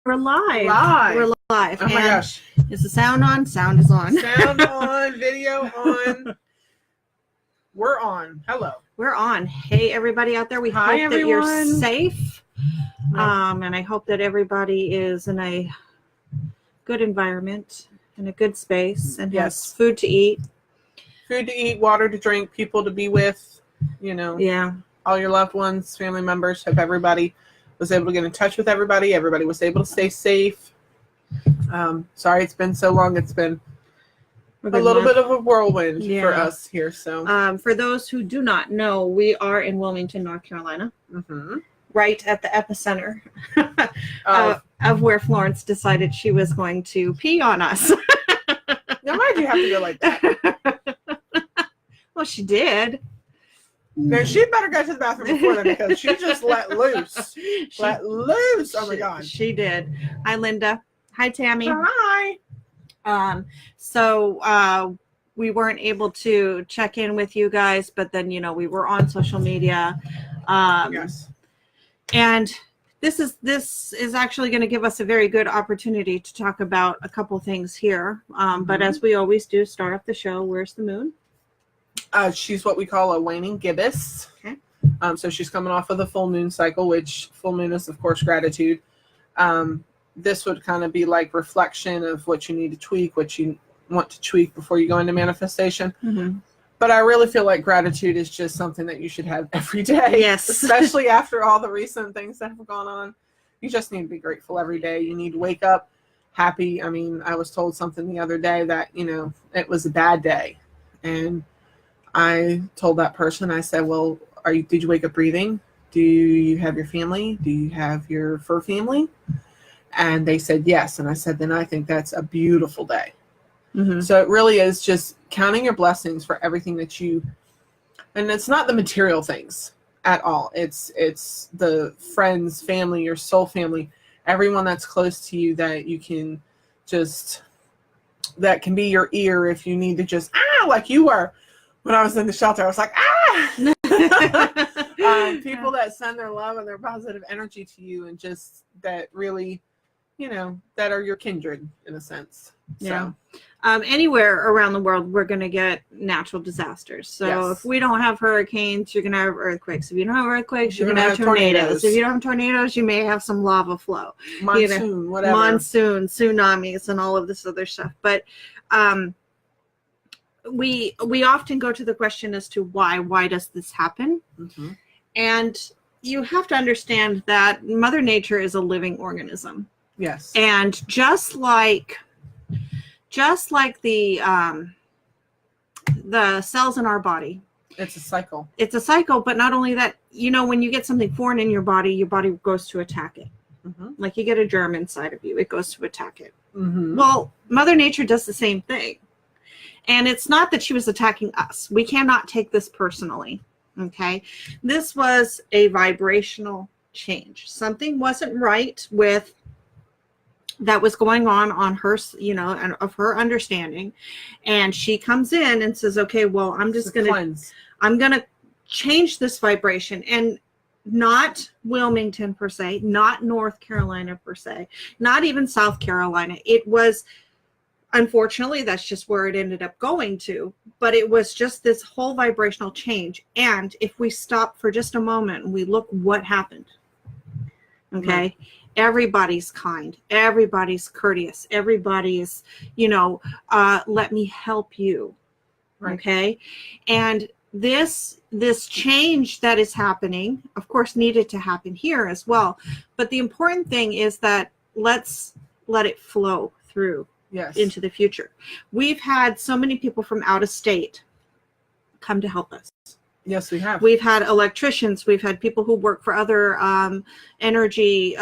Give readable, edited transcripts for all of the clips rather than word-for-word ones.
We're live. Live. We're live. Oh my gosh. Is the sound on? Sound is on. Sound on, video on. We're on. Hello. We're on. Hey, everybody out there. We Hi, hope that you're everyone. safe. No. And I hope that everybody is in a good environment, in a good space, and Yes. has food to eat. Food to eat, water to drink, people to be with, you know, Yeah. all your loved ones, family members. Hope everybody was able to get in touch with everybody. Everybody was able to stay safe. Sorry it's been so long. It's been a little bit of a whirlwind for us here. So, for those who do not know, we are in Wilmington, North Carolina, right at the epicenter of where Florence decided she was going to pee on us. now why'd you have to go like that? Well, she did. No, she better go to the bathroom before then because she just let loose. Let loose. Oh my God. She did. Hi, Linda. Hi, Tammy. Hi. So we weren't able to check in with you guys, but then, we were on social media. Yes. And this is actually going to give us a very good opportunity to talk about a couple things here. But as we always do, start off the show. Where's the moon? She's what we call a waning gibbous. Okay. So she's coming off of the full moon cycle, which full moon is, of course, gratitude. This would kind of be like reflection of what you need to tweak, what you want to tweak before you go into manifestation. But I really feel like gratitude is just something that you should have every day. Yes. Especially after all the recent things that have gone on. You just need to be grateful every day. You need to wake up happy. I mean, I was told something the other day that, it was a bad day. And I told that person, I said, well, did you wake up breathing? Do you have your family? Do you have your fur family? And they said yes. And I said, then I think that's a beautiful day. So it really is just counting your blessings for everything that and it's not the material things at all. It's the friends, family, your soul family, everyone that's close to you that you can that can be your ear if you need to just, like you were. When I was in the shelter, I was like, people that send their love and their positive energy to you and just that really, that are your kindred in a sense. Yeah. Anywhere around the world, we're going to get natural disasters. So if we don't have hurricanes, you're going to have earthquakes. If you don't have earthquakes, you're going to have tornadoes. If you don't have tornadoes, you may have some lava flow. Monsoon, whatever. Monsoon, tsunamis, and all of this other stuff. But we often go to the question as to why does this happen? And you have to understand that Mother Nature is a living organism. Yes. And just like the cells in our body, it's a cycle. It's a cycle, but not only that, when you get something foreign in your body goes to attack it. Like you get a germ inside of you, it goes to attack it. Well, Mother Nature does the same thing. And it's not that she was attacking us. We cannot take this personally. Okay. This was a vibrational change. Something wasn't right with that was going on her, and of her understanding. And she comes in and says, okay, well, I'm going to change this vibration. And not Wilmington per se, not North Carolina per se, not even South Carolina. It was, unfortunately, that's just where it ended up going to. But it was just this whole vibrational change. And if we stop for just a moment and we look what happened, okay, everybody's kind, everybody's courteous, everybody's, let me help you, okay? And this change that is happening, of course, needed to happen here as well. But the important thing is that let's let it flow through. Yes. Into the future. We've had so many people from out of state come to help us. Yes, we have. We've had electricians. We've had people who work for other energy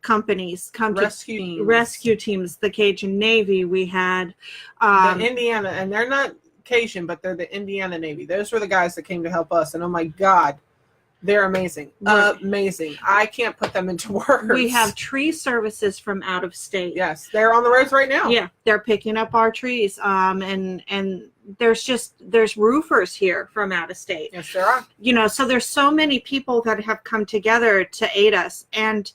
companies come rescue teams, the Cajun Navy. We had the Indiana, and they're not Cajun, but they're the Indiana Navy. Those were the guys that came to help us. And oh my God, they're amazing. Amazing. I can't put them into words. We have tree services from out of state. Yes, they're on the roads right now. Yeah, they're picking up our trees. And there's roofers here from out of state. Yes, there are. So there's so many people that have come together to aid us. And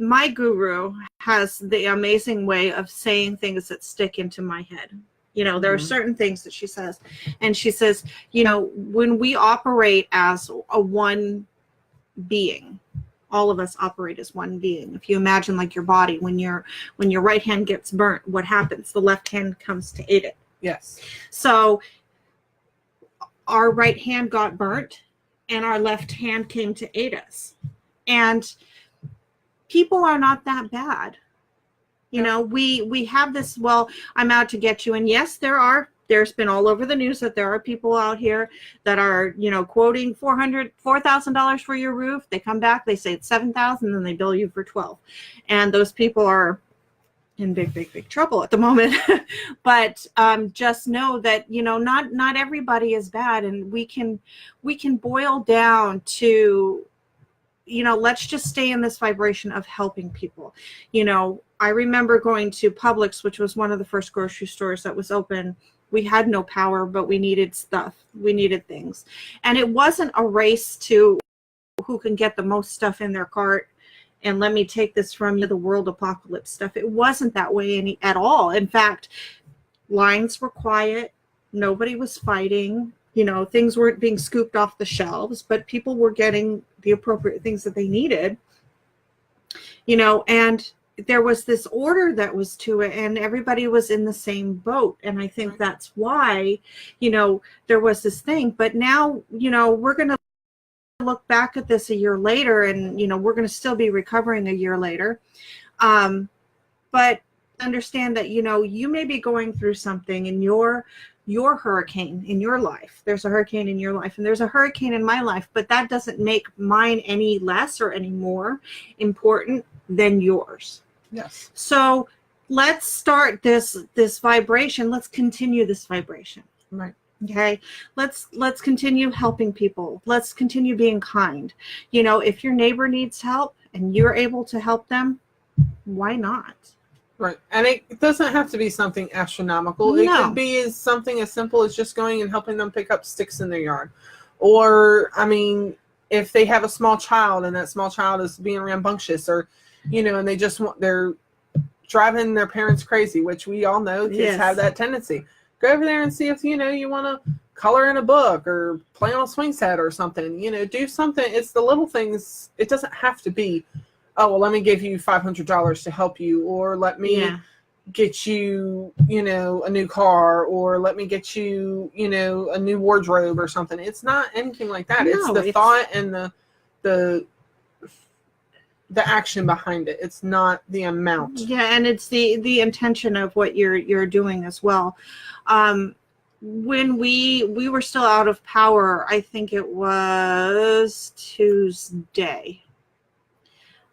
my guru has the amazing way of saying things that stick into my head. You know, there are certain things that she says, and she says, you know, when we operate as a one being, all of us operate as one being. If you imagine like your body, when your right hand gets burnt, what happens? The left hand comes to aid it. Yes. So our right hand got burnt and our left hand came to aid us. And people are not that bad. You know, we have this, well, I'm out to get you. And yes, there's been all over the news that there are people out here that are, you know, quoting $4,000 for your roof. They come back, they say it's $7,000, and then they bill you for 12. And those people are in big trouble at the moment. But just know that, you know, not everybody is bad, and we can boil down to, you know, let's just stay in this vibration of helping people. You know, I remember going to Publix, which was one of the first grocery stores that was open. We had no power, but we needed stuff. We needed things. And it wasn't a race to who can get the most stuff in their cart and let me take this from you, the world apocalypse stuff. It wasn't that way at all. In fact, lines were quiet. Nobody was fighting. You know, things weren't being scooped off the shelves, but people were getting the appropriate things that they needed. You know, and there was this order that was to it, and everybody was in the same boat. And I think that's why, you know, there was this thing. But now, you know, we're going to look back at this a year later, and, you know, we're going to still be recovering a year later. But understand that, you know, you may be going through something in your hurricane in your life. There's a hurricane in your life, and there's a hurricane in my life, but that doesn't make mine any less or any more important than yours. Yes. So let's start this vibration. Let's continue this vibration. Right. Okay. Let's continue helping people. Let's continue being kind. You know, if your neighbor needs help and you're able to help them, why not? Right. And it doesn't have to be something astronomical. No. It could be something as simple as just going and helping them pick up sticks in their yard. Or, I mean, if they have a small child and that small child is being rambunctious, or, you know, and they're driving their parents crazy, which we all know kids have that tendency. Go over there and see if, you know, you want to color in a book or play on a swing set or something. You know, do something. It's the little things. It doesn't have to be, oh, well, let me give you $500 to help you, or let me get you, you know, a new car, or let me get you, you know, a new wardrobe or something. It's not anything like that. No, it's the thought and the action behind it. It's not the amount. Yeah, and it's the intention of what you're doing as well. When we were still out of power, I think it was Tuesday.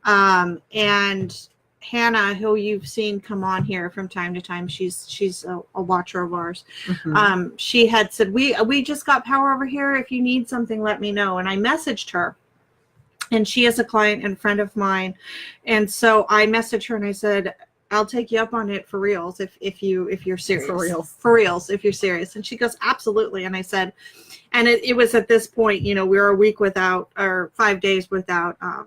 And Hannah, who you've seen come on here from time to time, she's a watcher of ours. Mm-hmm. She had said, we just got power over here. If you need something, let me know. And I messaged her. And she is a client and friend of mine. And so I messaged her and I said, I'll take you up on it for reals if you're serious. For reals, if you're serious. And she goes, absolutely. And I said, and it was at this point, you know, we were a week without, or 5 days without power.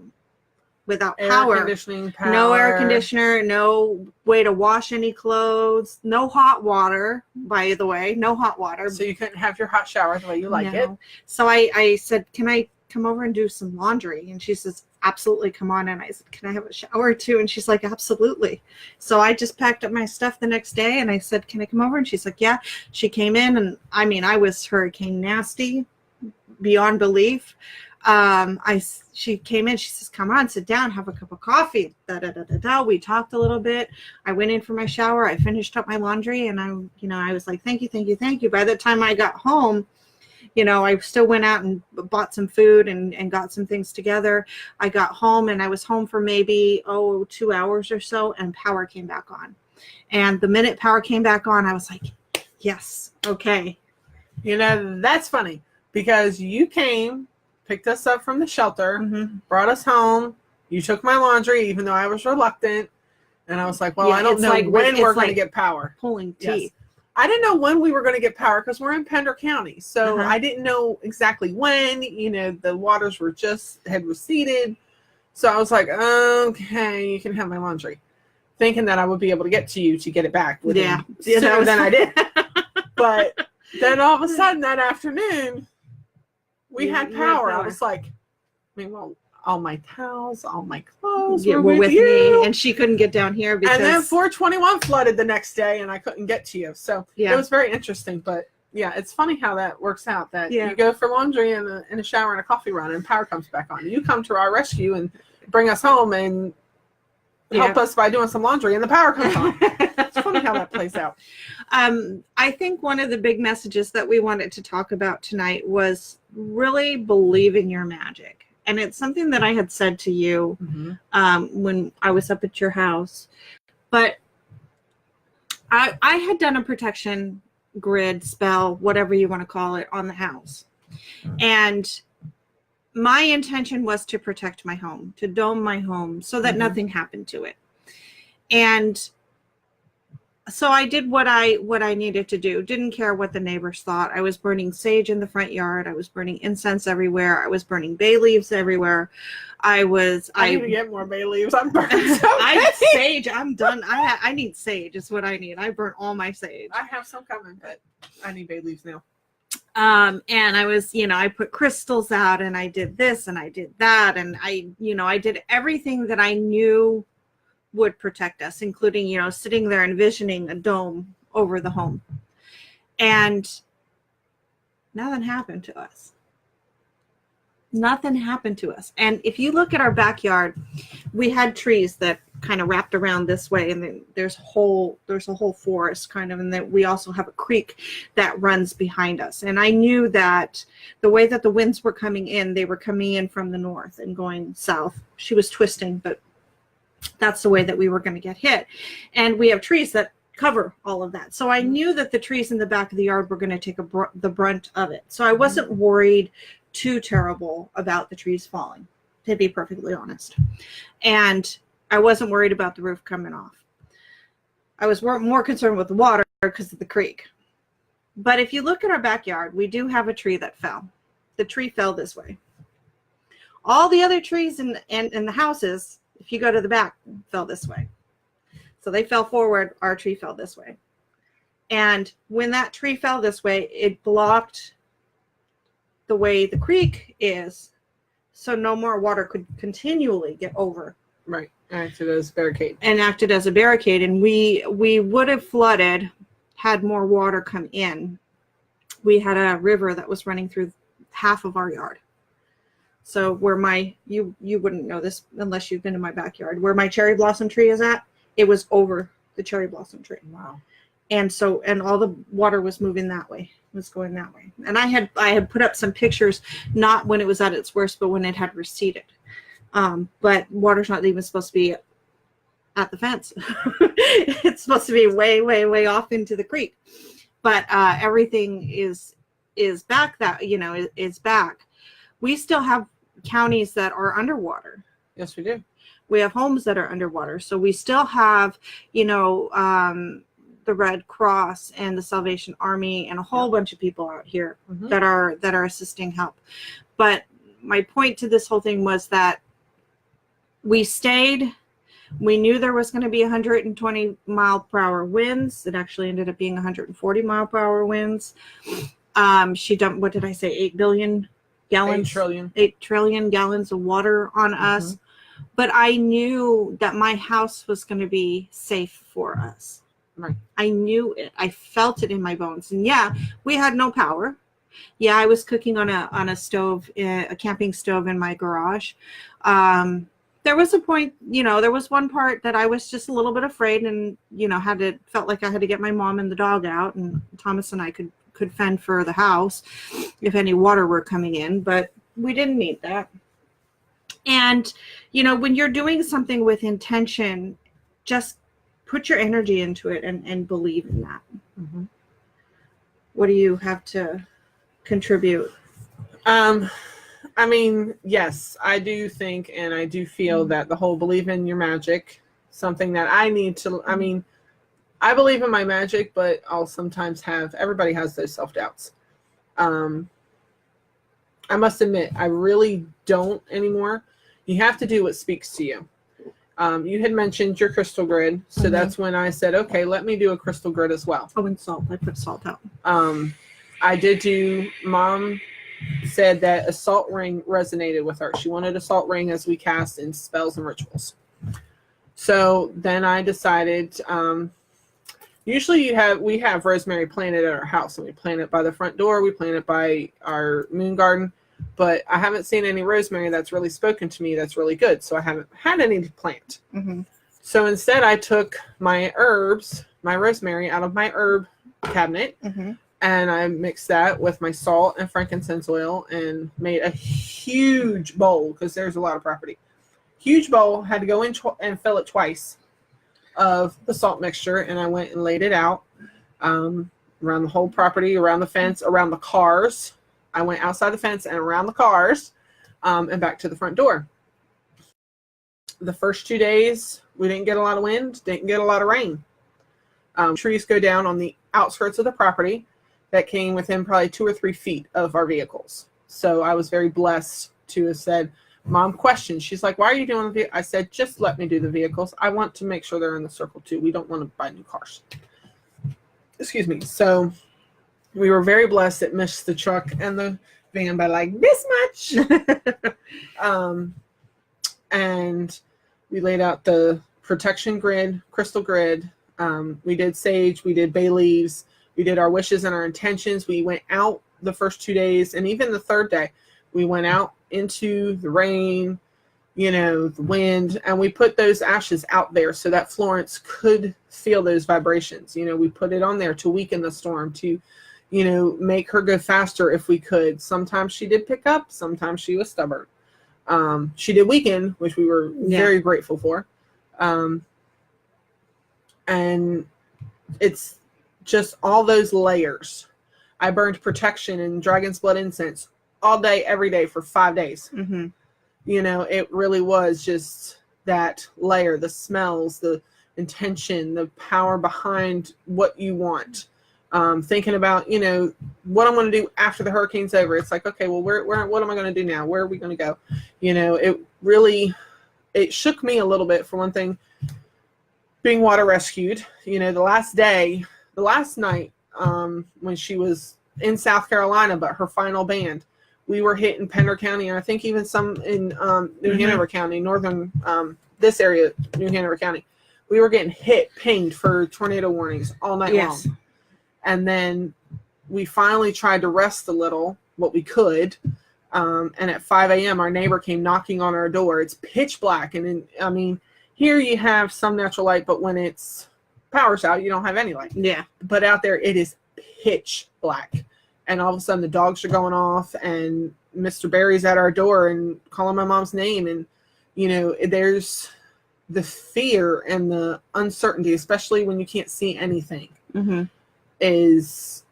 Conditioning power. No air conditioner, no way to wash any clothes, no hot water, by the way, no hot water. So you couldn't have your hot shower the way you like it. So I said, can I come over and do some laundry? And she says, absolutely, come on. And I said, can I have a shower too? And she's like, absolutely. So I just packed up my stuff the next day and I said, can I come over? And she's like, yeah. She came in, and I mean, I was hurricane nasty beyond belief. She came in, she says, come on, sit down, have a cup of coffee. We talked a little bit. I went in for my shower. I finished up my laundry, and I was like, thank you. By the time I got home, you know, I still went out and bought some food and got some things together. I got home, and I was home for maybe 2 hours or so, and power came back on. And the minute power came back on, I was like, yes, okay. You know, that's funny, because you came, picked us up from the shelter, mm-hmm. brought us home. You took my laundry, even though I was reluctant. And I was like, well, I don't know when we're going to get power. Pulling teeth. Yes. I didn't know when we were going to get power, because we're in Pender County. So I didn't know exactly when. You know, the waters had receded. So I was like, okay, you can have my laundry, thinking that I would be able to get to you to get it back sooner than I did. But then all of a sudden that afternoon, we had power. I was like, meanwhile, all my towels, all my clothes were with you. Me, and she couldn't get down here because... And then 421 flooded the next day, and I couldn't get to you. So it was very interesting. But yeah, it's funny how that works out. That you go for laundry and a shower and a coffee run, and power comes back on. You come to our rescue and bring us home and help us by doing some laundry, and the power comes on. It's funny how that plays out. I think one of the big messages that we wanted to talk about tonight was really believe in your magic. And it's something that I had said to you when I was up at your house. But I had done a protection grid spell, whatever you want to call it, on the house. And my intention was to protect my home, to dome my home so that nothing happened to it. And so I did what I needed to do. Didn't care what the neighbors thought. I was burning sage in the front yard. I was burning incense everywhere. I was burning bay leaves everywhere. I need to get more bay leaves. I'm burning so many. Sage. I'm done. I need sage. Is what I need. I burnt all my sage. I have some coming, but I need bay leaves now. And I was, I put crystals out, and I did this and I did that, and I did everything that I knew would protect us, including, sitting there envisioning a dome over the home. And nothing happened to us. Nothing happened to us. And if you look at our backyard, we had trees that kind of wrapped around this way, and then there's a whole forest kind of, and then we also have a creek that runs behind us. And I knew that the way that the winds were coming in, they were coming in from the north and going south. She was twisting, but that's the way that we were going to get hit. And we have trees that cover all of that. So I knew that the trees in the back of the yard were going to take the brunt of it. So I wasn't worried too terrible about the trees falling, to be perfectly honest. And I wasn't worried about the roof coming off. I was more concerned with the water because of the creek. But if you look at our backyard, we do have a tree that fell. The tree fell this way. All the other trees in the houses, if you go to the back, fell this way. So they fell forward. Our tree fell this way. And when that tree fell this way, it blocked the way the creek is, so no more water could continually get over. Right. Acted as a barricade. And we would have flooded had more water come in. We had a river that was running through half of our yard. So where you wouldn't know this unless you've been in my backyard, where my cherry blossom tree is at, it was over the cherry blossom tree. Wow. And all the water was moving that way, was going that way. And I had put up some pictures, not when it was at its worst, but when it had receded. But water's not even supposed to be at the fence. It's supposed to be way, way, way off into the creek. But everything is back is back. We still have counties that are underwater. Yes, we do. We have homes that are underwater. So we still have, the Red Cross and the Salvation Army and a whole bunch of people out here that are assisting help. But my point to this whole thing was that we stayed. We knew there was going to be 120 mile per hour winds. It actually ended up being 140 mile per hour winds. She dumped, what did I say, 8 billion gallons? 8 trillion gallons of water on us. But I knew that my house was going to be safe for us. Right. I knew it. I felt it in my bones. And yeah, we had no power. Yeah, I was cooking on a stove, a camping stove in my garage. There was a point, there was one part that I was just a little bit afraid, and felt like I had to get my mom and the dog out, and Thomas and I could fend for the house if any water were coming in, but we didn't need that. And when you're doing something with intention, just put your energy into it and believe in that. What do you have to contribute? I mean, yes, I do think and I do feel that the whole believe in your magic, something that I need to, I believe in my magic, but I'll sometimes everybody has those self-doubts. I must admit, I really don't anymore. You have to do what speaks to you. You had mentioned your crystal grid, so that's when I said, okay, let me do a crystal grid as well. Oh, and salt. I put salt out. I did do, Mom said that a salt ring resonated with her. She wanted a salt ring as we cast in spells and rituals. So then I decided, usually we have rosemary planted at our house, and we plant it by the front door. We plant it by our moon garden. But I haven't seen any rosemary that's really spoken to me that's really good. So I haven't had any to plant. So instead I took my herbs, my rosemary out of my herb cabinet, and I mixed that with my salt and frankincense oil and made a huge bowl, because there's a lot of property. Huge bowl, had to go in and fill it twice of the salt mixture. And I went and laid it out around the whole property, around the fence, around the cars. I went outside the fence and around the cars and back to the front door. The first 2 days, we didn't get a lot of wind, didn't get a lot of rain. Trees go down on the outskirts of the property that came within probably 2 or 3 feet of our vehicles. So I was very blessed to have said, Mom questioned. She's like, why are you doing the vehicle? I said, just let me do the vehicles. I want to make sure they're in the circle too. We don't want to buy new cars. Excuse me. So we were very blessed. It missed the truck and the van by like this much. And we laid out the protection grid, crystal grid. We did sage, we did bay leaves, we did our wishes and our intentions. We went out the first 2 days, and even the third day, we went out into the rain, the wind, and we put those ashes out there so that Florence could feel those vibrations. We put it on there to weaken the storm, to make her go faster if we could. Sometimes she did pick up, sometimes she was stubborn. She did weaken, which we were very grateful for. And it's just all those layers. I burned protection and dragon's blood incense all day, every day for 5 days. It really was just that layer, the smells, the intention, the power behind what you want. Thinking about, what I'm going to do after the hurricane's over. It's like, okay, well, what am I going to do now? Where are we going to go? It shook me a little bit, for one thing, being water rescued. The last night, when she was in South Carolina, but her final band, we were hit in Pender County, and I think even some in New Hanover County, northern, this area, New Hanover County. We were getting pinged for tornado warnings all night long. And then we finally tried to rest a little, what we could. And at 5 a.m., our neighbor came knocking on our door. It's pitch black. And here you have some natural light, but when it's power's out, you don't have any light. Yeah. But out there, it is pitch black. And all of a sudden, the dogs are going off, and Mr. Barry's at our door and calling my mom's name. And, there's the fear and the uncertainty, especially when you can't see anything. Is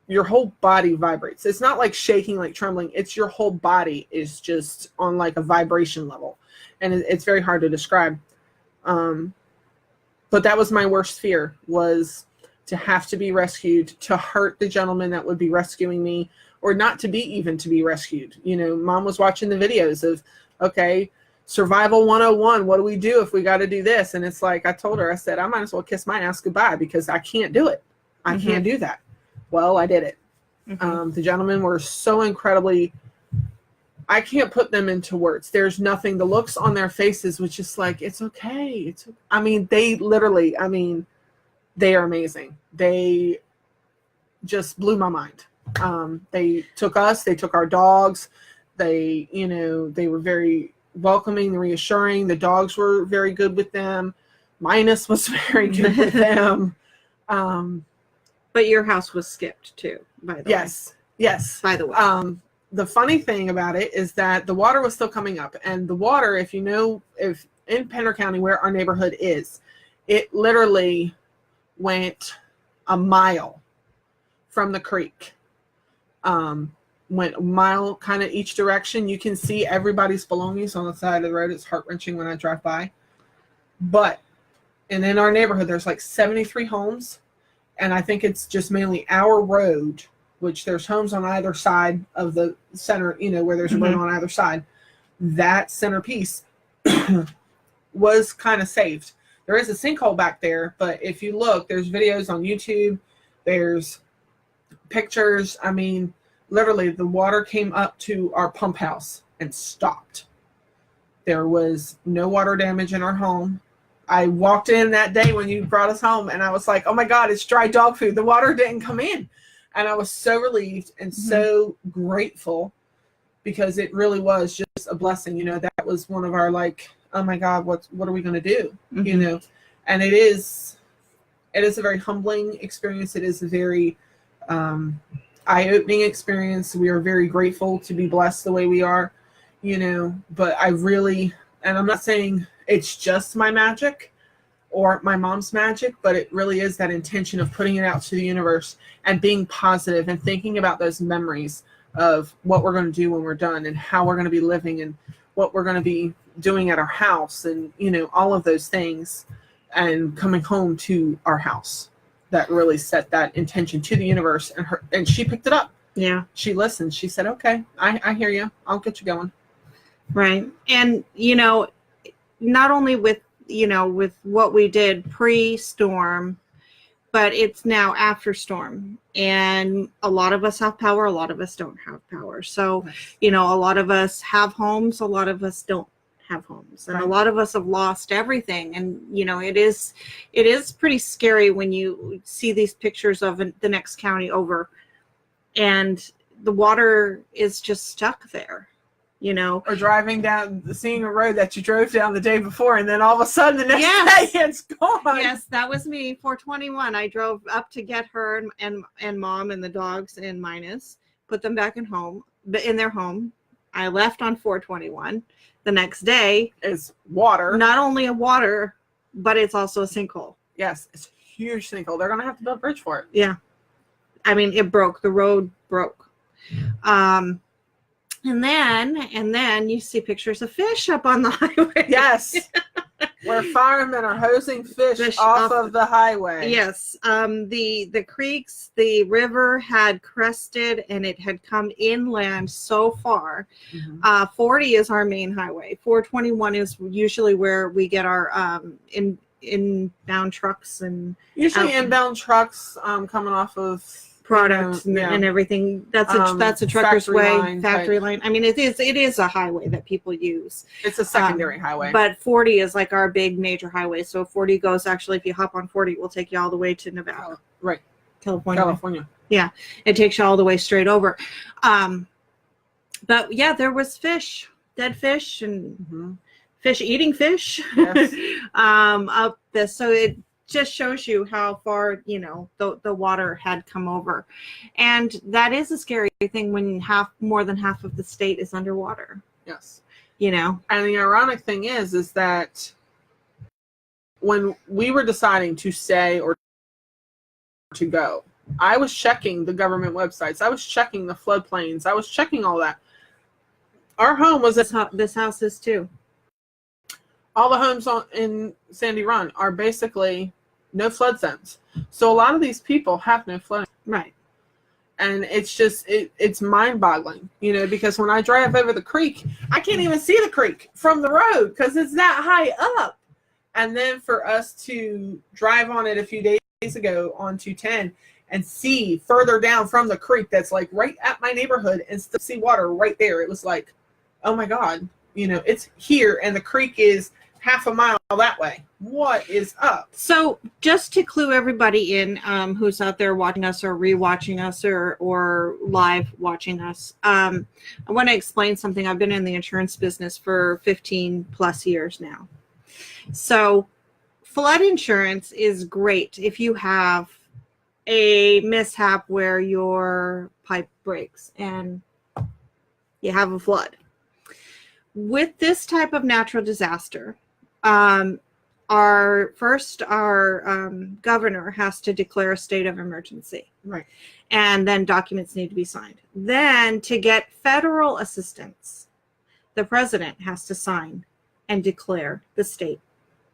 your whole body vibrates. It's not like shaking, like trembling. It's your whole body is just on like a vibration level. And it's very hard to describe. But that was my worst fear, was to have to be rescued, to hurt the gentleman that would be rescuing me, or not to be rescued. Mom was watching the videos of, okay, survival 101. What do we do if we got to do this? And it's like, I told her, I said, I might as well kiss my ass goodbye, because I can't do it. I can't do that. Well, I did it. The gentlemen were so incredibly, I can't put them into words. There's nothing. The looks on their faces was just like, it's okay. They literally, they are amazing. They just blew my mind. They took us, they took our dogs. They were very welcoming, reassuring. The dogs were very good with them. Minus was very good with them. But your house was skipped too, by the way. Yes. By the way. The funny thing about it is that the water was still coming up, and the water, if in Pender County where our neighborhood is, it literally went a mile from the creek. Went a mile kind of each direction. You can see everybody's belongings on the side of the road. It's heart-wrenching when I drive by. And in our neighborhood, there's like 73 homes. And I think it's just mainly our road, which there's homes on either side of the center, where there's a road on either side. that centerpiece was kind of saved. There is a sinkhole back there, but if you look, there's videos on YouTube, there's pictures. I mean, literally the water came up to our pump house and stopped. There was no water damage in our home. I walked in that day when you brought us home and I was like, oh my God, it's dry dog food. The water didn't come in. And I was so relieved and so grateful, because it really was just a blessing. You know, that was one of our, like, oh my God, what are we going to do? You know, and it is a very humbling experience. It is a very eye-opening experience. We are very grateful to be blessed the way we are, you know, but I really, and I'm not saying it's just my magic or my mom's magic, but it really is that intention of putting it out to the universe and being positive and thinking about those memories of what we're going to do when we're done and how we're going to be living and what we're going to be doing at our house and, you know, all of those things, and coming home to our house. That really set that intention to the universe, and she picked it up. Yeah. She listened. She said, okay, I hear you. I'll get you going. Right. And, you know, not only with, you know, with what we did pre-storm, but it's now after storm. And a lot of us have power. A lot of us don't have power. So, you know, a lot of us have homes. A lot of us don't have homes. And a lot of us have lost everything. And, you know, it is pretty scary when you see these pictures of the next county over and the water is just stuck there. You know, or driving down, seeing a road that you drove down the day before, and then all of a sudden the next day it's gone. Yes, that was me. 421. I drove up to get her and mom and the dogs and Minus, put them back in their home. I left on 421. The next day is water. Not only a water, but it's also a sinkhole. Yes, it's a huge sinkhole. They're gonna have to build a bridge for it. Yeah, I mean, it broke. The road broke. And then you see pictures of fish up on the highway. Yes. Where firemen are hosing fish off of the highway. Yes. The creeks, the river had crested and it had come inland so far. 40 is our main highway. 421 is usually where we get our inbound trucks and usually inbound trucks coming off of products and everything. That's a trucker's factory line. I mean, it is a highway that people use. It's a secondary highway. But 40 is like our big major highway. So 40 goes, actually, if you hop on 40, it will take you all the way to Nevada. Right. California. Yeah. It takes you all the way straight over. But yeah, there was fish, dead fish and fish eating fish. Yes. Up this. So it just shows you how far, you know, the water had come over. And that is a scary thing when more than half of the state is underwater. Yes. You know, and the ironic thing is that when we were deciding to stay or to go, I was checking the government websites. I was checking the floodplains. I was checking all that. Our home was this house is too. All the homes in Sandy Run are basically no flood zones. So a lot of these people have no flood. Right. And it's just, it's mind-boggling, you know, because when I drive over the creek, I can't even see the creek from the road because it's that high up. And then for us to drive on it a few days ago on 210 and see further down from the creek that's like right at my neighborhood and still see water right there, it was like, oh my God, you know, it's here and the creek is half a mile that way. What is up? So just to clue everybody in who's out there watching us or rewatching us or live watching us, I want to explain something. I've been in the insurance business for 15 plus years now. So flood insurance is great if you have a mishap where your pipe breaks and you have a flood. With this type of natural disaster, our governor has to declare a state of emergency. Right. And then documents need to be signed. Then to get federal assistance, the president has to sign and declare the state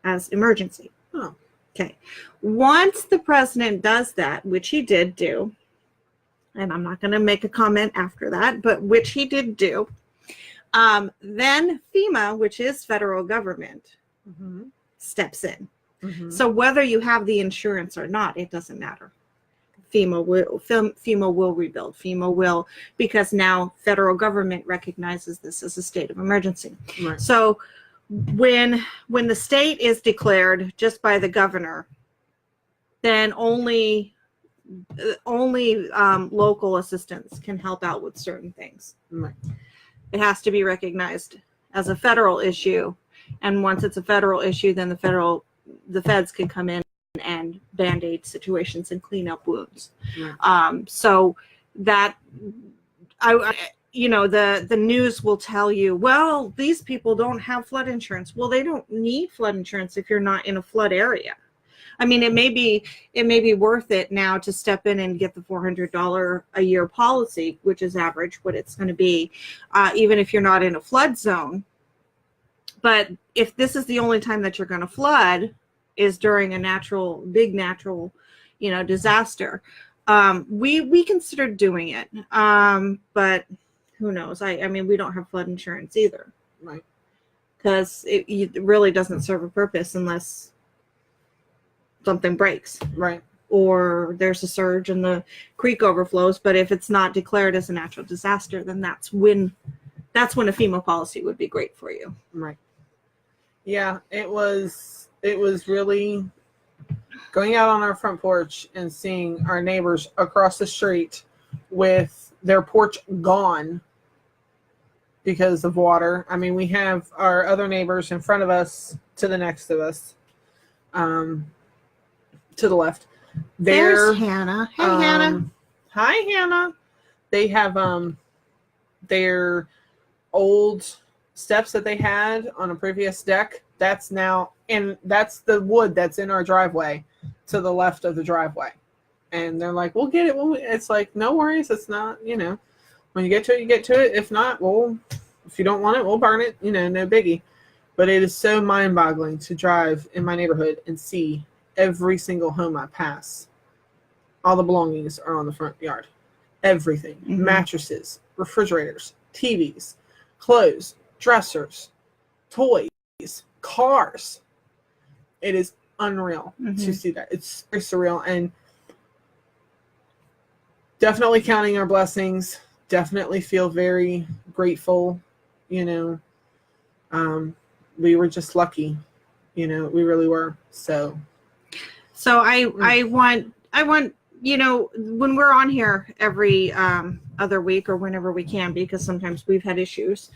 as emergency. Oh. Okay. Once the president does that, which he did do, and I'm not going to make a comment after that, but which he did do, Then FEMA, which is federal government, steps in. So whether you have the insurance or not, it doesn't matter. FEMA will rebuild. FEMA will, because now federal government recognizes this as a state of emergency. Right. So when the state is declared just by the governor, then only local assistance can help out with certain things. Right. It has to be recognized as a federal issue, and once it's a federal issue, then the feds can come in and band-aid situations and clean up wounds. Right. So that the news will tell you, well, these people don't have flood insurance. Well, they don't need flood insurance if you're not in a flood area. I mean, it may be worth it now to step in and get the $400 a year policy, which is average what it's going to be, even if you're not in a flood zone. But if this is the only time that you're going to flood is during a big natural, disaster, we considered doing it. But who knows? I mean, we don't have flood insurance either. Right. Because it really doesn't serve a purpose unless something breaks. Right. Or there's a surge and the creek overflows. But if it's not declared as a natural disaster, then that's when a FEMA policy would be great for you. Right. Yeah, it was really going out on our front porch and seeing our neighbors across the street with their porch gone because of water. I mean, we have our other neighbors in front of us, to the next of us, to the left. There's Hannah. Hey, Hannah. Hi, Hannah. They have their old steps that they had on a previous deck. That's now that's the wood that's in our driveway to the left of the driveway. And they're like, we'll get it. It's like, no worries. It's not, when you get to it, you get to it. If not, if you don't want it, we'll burn it, no biggie. But it is so mind-boggling to drive in my neighborhood and see every single home I pass. All the belongings are on the front yard. Everything. Mattresses, refrigerators, TVs, clothes, dressers, toys, cars. It is unreal to see that. It's very surreal, and definitely counting our blessings. Definitely feel very grateful. We were just lucky. We really were. So I want when we're on here every other week or whenever we can, because sometimes we've had issues.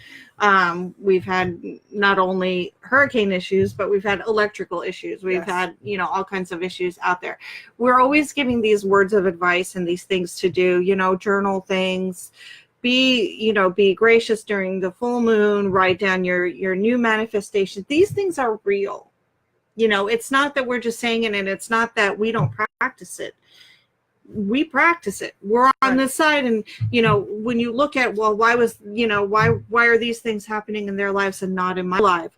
We've had not only hurricane issues, but we've had electrical issues. We've had, all kinds of issues out there. We're always giving these words of advice and these things to do, journal things, be gracious during the full moon, write down your new manifestation. These things are real. It's not that we're just saying it, and it's not that we don't practice it. We practice it. We're on this side, and when you look at, well, why are these things happening in their lives and not in my life?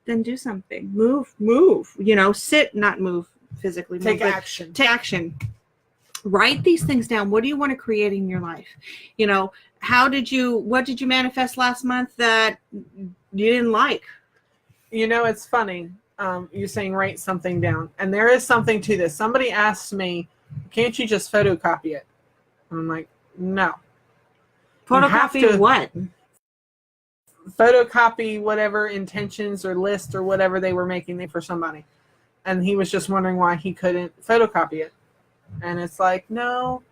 Then do something. Move. Sit, not move physically. Take action. Take action. Write these things down. What do you want to create in your life? What did you manifest last month that you didn't like? It's funny. You're saying write something down, and there is something to this. Somebody asked me, can't you just photocopy it? And I'm like, no. Photocopy what? Photocopy whatever intentions or list or whatever they were making for somebody. And he was just wondering why he couldn't photocopy it. And it's like, no,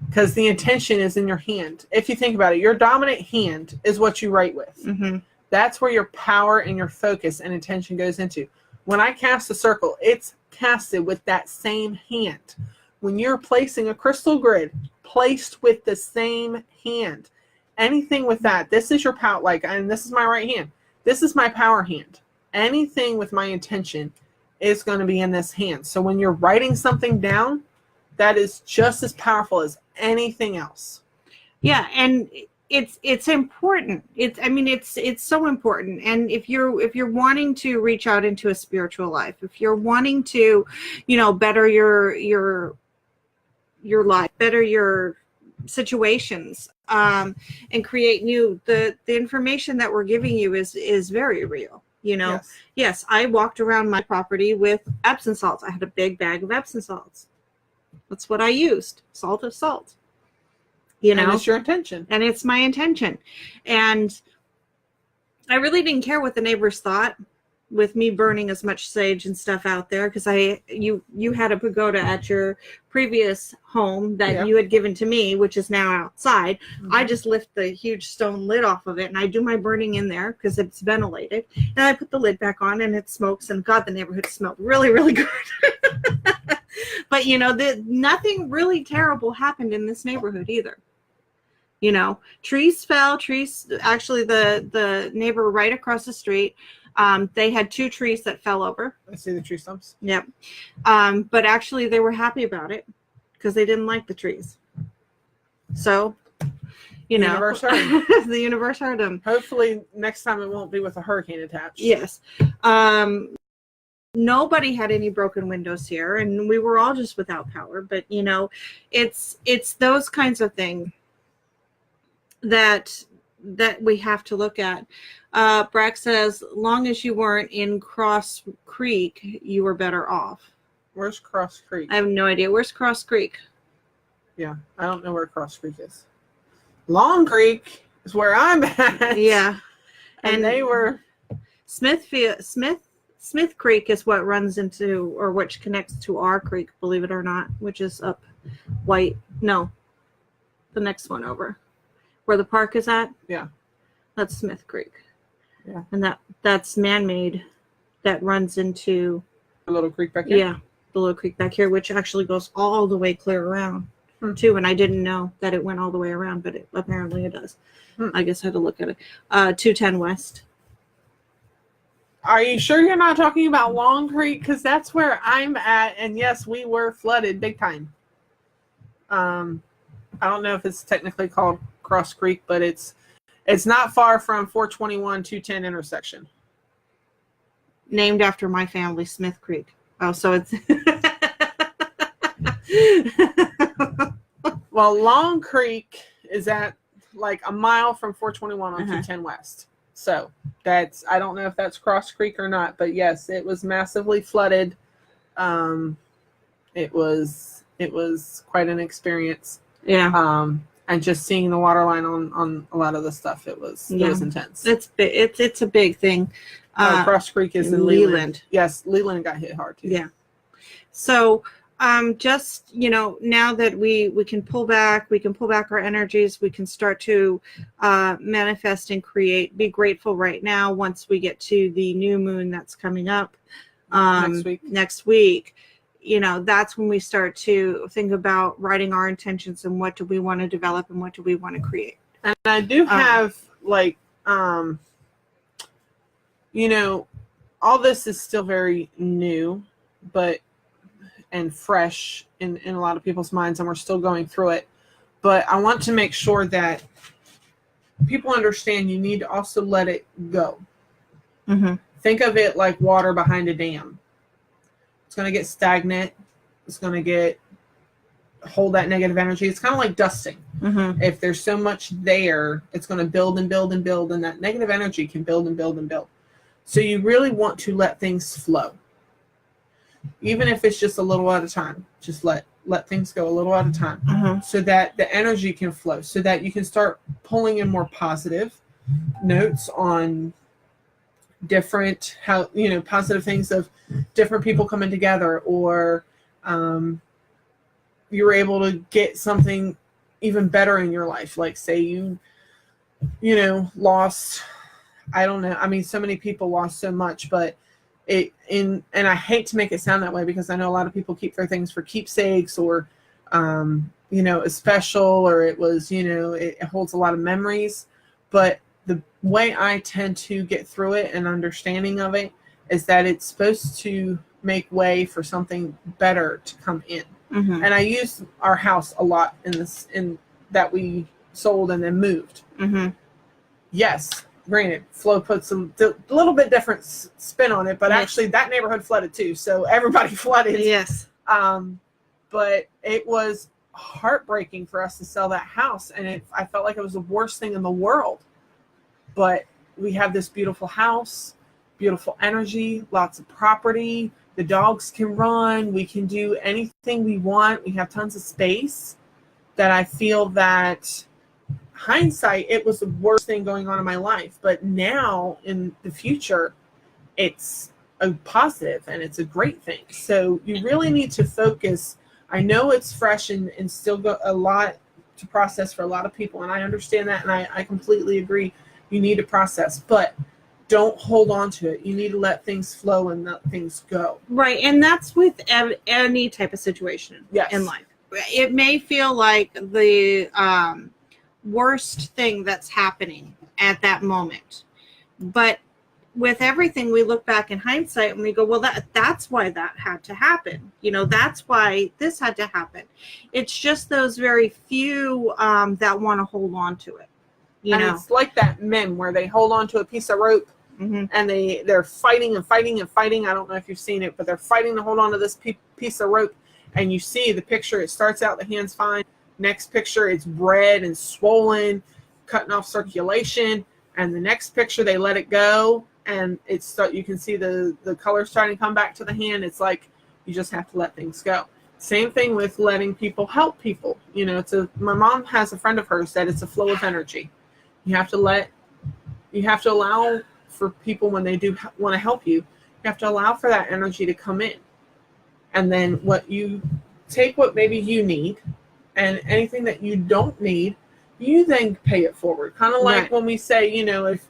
because the intention is in your hand. If you think about it, your dominant hand is what you write with. That's where your power and your focus and intention goes into. When I cast a circle, it's casted with that same hand. When you're placing a crystal grid, placed with the same hand. Anything with that, this is your power, and this is my right hand. This is my power hand. Anything with my intention is going to be in this hand. So when you're writing something down, that is just as powerful as anything else. Yeah, and it's important. It's so important. And if you're wanting to reach out into a spiritual life, if you're wanting to, better your life, better your situations, and create new. The information that we're giving you is very real. You know, Yes. Yes, I walked around my property with Epsom salts. I had a big bag of Epsom salts. That's what I used. Salt of salt. You know, and it's your intention. And it's my intention. And I really didn't care what the neighbors thought with me burning as much sage and stuff out there, because you had a pagoda at your previous home that you had given to me, which is now outside. Mm-hmm. I just lift the huge stone lid off of it and I do my burning in there because it's ventilated, and I put the lid back on and it smokes, and God, the neighborhood smelled really, really good. But you know, nothing really terrible happened in this neighborhood either. You know, trees fell. Actually, the neighbor right across the street, they had 2 trees that fell over. I see the tree stumps. Yep. But actually, they were happy about it because they didn't like the trees. So, you know, universe heard. The universe heard them. Hopefully, next time it won't be with a hurricane attached. Yes. Nobody had any broken windows here, and we were all just without power. But you know, it's those kinds of things that we have to look at. Brack says, long as you weren't in Cross Creek, you were better off. Where's Cross Creek? I have no idea. Where's Cross Creek? Yeah, I don't know where Cross Creek is. Long Creek is where I'm at. Yeah. And they were... Smith Creek is what runs into, or which connects to our creek, believe it or not, which is up the next one over. Where the park is at? Yeah. That's Smith Creek. Yeah. And that's man-made, that runs into the little creek back here? Yeah, the little creek back here, which actually goes all the way clear around too. And I didn't know that it went all the way around, but apparently it does. I guess I had to look at it. 210 West. Are you sure you're not talking about Long Creek? Because that's where I'm at. And yes, we were flooded big time. I don't know if it's technically called Cross Creek, but it's not far from 421 210 intersection. Named after my family, Smith Creek. Oh, so it's well, Long Creek is at like a mile from 421 on 210 West. So I don't know if that's Cross Creek or not, but yes, it was massively flooded. It was quite an experience. Yeah. And just seeing the water line on a lot of the stuff, it was intense. It's a big thing. Cross Creek is in Leland. Yes, Leland got hit hard too. Yeah. So just, you know, now that we can pull back our energies, we can start to manifest and create, be grateful right now once we get to the new moon that's coming up next week. You know, that's when we start to think about writing our intentions and what do we want to develop and what do we want to create. And I do have you know, all this is still very new, and fresh in a lot of people's minds, and we're still going through it. But I want to make sure that people understand you need to also let it go. Mm-hmm. Think of it like water behind a dam. It's going to get stagnant. It's going to hold that negative energy. It's kind of like dusting. Mm-hmm. If there's so much there, it's going to build and build and build, and that negative energy can build and build and build. So you really want to let things flow. Even if it's just a little at a time, just let things go a little at a time, so that the energy can flow, so that you can start pulling in more positive notes on different, positive things of different people coming together, or you were able to get something even better in your life. Like say you lost, I don't know. I mean, so many people lost so much, but and I hate to make it sound that way, because I know a lot of people keep their things for keepsakes, or a special, or it was, it holds a lot of memories. But the way I tend to get through it and understanding of it is that it's supposed to make way for something better to come in. Mm-hmm. And I use our house a lot in that we sold and then moved. Mm-hmm. Yes. Granted, Flo puts a little bit different spin on it, but actually that neighborhood flooded too. So everybody flooded. Yes. But it was heartbreaking for us to sell that house. And I felt like it was the worst thing in the world. But we have this beautiful house, beautiful energy, lots of property. The dogs can run. We can do anything we want. We have tons of space. That I feel that hindsight, it was the worst thing going on in my life. But now in the future, it's a positive and it's a great thing. So you really need to focus. I know it's fresh and still got a lot to process for a lot of people. And I understand that. And I completely agree. You need to process, but don't hold on to it. You need to let things flow and let things go. Right. And that's with any type of situation in life. It may feel like the worst thing that's happening at that moment. But with everything, we look back in hindsight and we go, well, that's why that had to happen. You know, that's why this had to happen. It's just those very few that want to hold on to it. You know, it's like that meme where they hold on to a piece of rope and they're fighting and fighting and fighting. I don't know if you've seen it, but they're fighting to hold on to this piece of rope. And you see the picture, it starts out, the hand's fine. Next picture, it's red and swollen, cutting off circulation. And the next picture, they let it go. And you can see the color starting to come back to the hand. It's like, you just have to let things go. Same thing with letting people help people. You know, my mom has a friend of hers that it's a flow of energy. You have to allow for people when they do want to help you. You have to allow for that energy to come in. And then you take what maybe you need, and anything that you don't need, you then pay it forward. Kind of like when we say, you know, if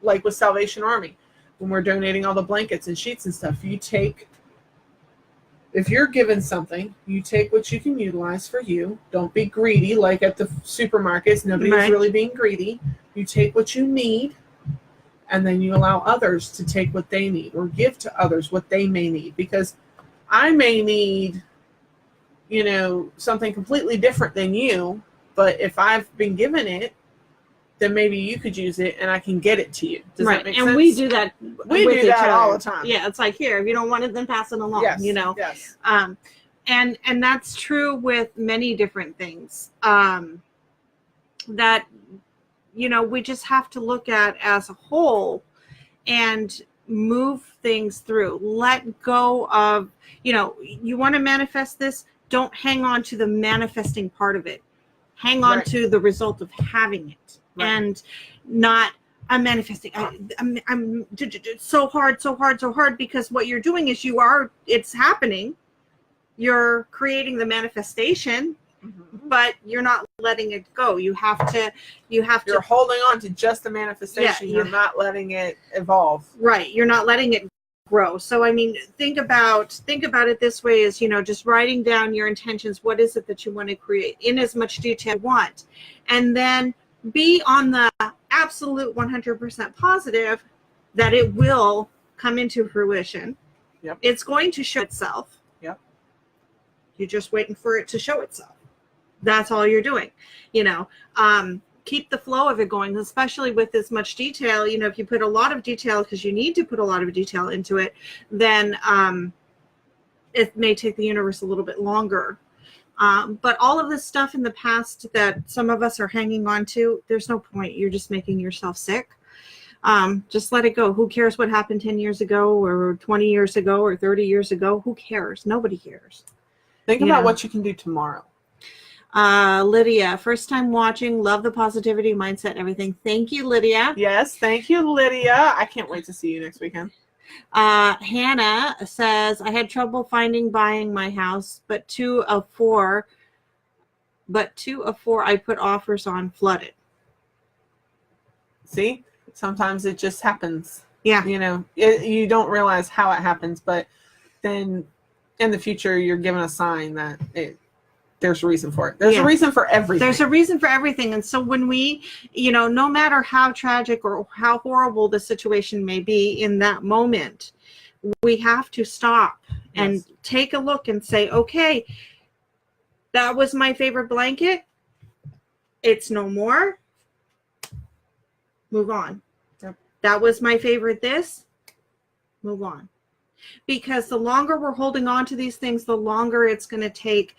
like with Salvation Army, when we're donating all the blankets and sheets and stuff, if you're given something, you take what you can utilize for you. Don't be greedy like at the supermarkets. Nobody is really being greedy. You take what you need, and then you allow others to take what they need, or give to others what they may need. Because I may need, you know, something completely different than you, but if I've been given it, then maybe you could use it and I can get it to you. Does that make sense? And we do that. We do that all the time. Yeah, it's like, here, if you don't want it, then pass it along. Yes, you know. Yes. And that's true with many different things. That, you know, we just have to look at as a whole and move things through. Let go of, you know, you want to manifest this, don't hang on to the manifesting part of it. Hang on to the result of having it. And not, I'm manifesting. I'm so hard, because what you're doing is it's happening. You're creating the manifestation, but you're not letting it go. You're holding on to just the manifestation. You're not letting it evolve. Right. You're not letting it grow. So, I mean, think about it this way, is, you know, just writing down your intentions. What is it that you want to create in as much detail as you want? And then be on the absolute 100% positive that it will come into fruition. Yep. It's going to show itself. Yep. You're just waiting for it to show itself. That's all you're doing. You know, keep the flow of it going, especially with as much detail. You know, if you put a lot of detail, because you need to put a lot of detail into it, then it may take the universe a little bit longer. But all of this stuff in the past that some of us are hanging on to, there's no point. You're just making yourself sick. Just let it go. Who cares what happened 10 years ago or 20 years ago or 30 years ago? Who cares? Nobody cares. Think about what you can do tomorrow. Lydia, first time watching, love the positivity mindset and everything. Thank you, Lydia. Yes, thank you, Lydia. I can't wait to see you next weekend. Hannah says, I had trouble buying my house, but two of four I put offers on flooded. See, sometimes it just happens. Yeah. You know, you don't realize how it happens, but then in the future, you're given a sign that there's a reason for it. There's a reason for everything. There's a reason for everything. And so when we, you know, no matter how tragic or how horrible the situation may be in that moment, we have to stop and take a look and say, okay, that was my favorite blanket. It's no more. Move on. Yep. That was my favorite this. Move on. Because the longer we're holding on to these things, the longer it's going to take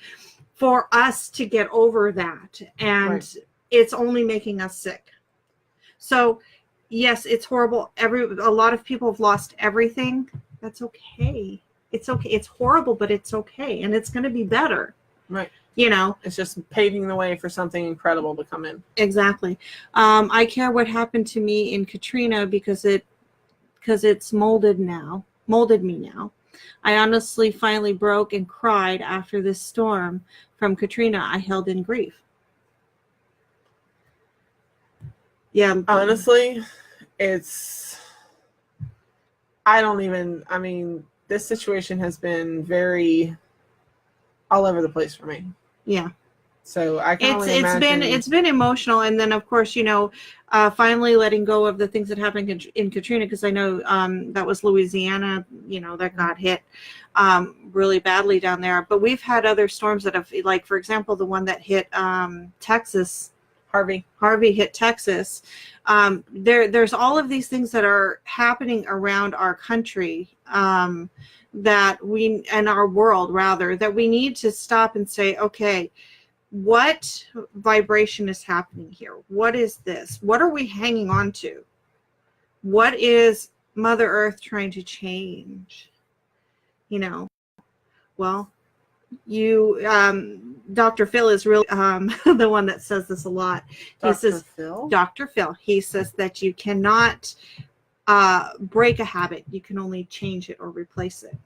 for us to get over that. And it's only making us sick. So yes, it's horrible. A lot of people have lost everything. That's okay. It's okay. It's horrible, but it's okay. And it's going to be better. Right. You know, it's just paving the way for something incredible to come in. Exactly. I care what happened to me in Katrina because it's molded me now. I honestly finally broke and cried after this storm from Katrina. I held in grief. Yeah. Honestly, this situation has been very all over the place for me. Yeah. So I can only imagine. It's been emotional, and then of course, finally letting go of the things that happened in Katrina, because I know that was Louisiana, that got hit really badly down there. But we've had other storms that have, like for example, the one that hit Texas. Harvey hit Texas. There's all of these things that are happening around our country, that we, and our world rather, that we need to stop and say, okay, what vibration is happening here? What is this? What are we hanging on to? What is Mother Earth trying to change? Well, Dr. Phil is really the one that says this a lot. Dr. Phil, he says that you cannot break a habit. You can only change it or replace it.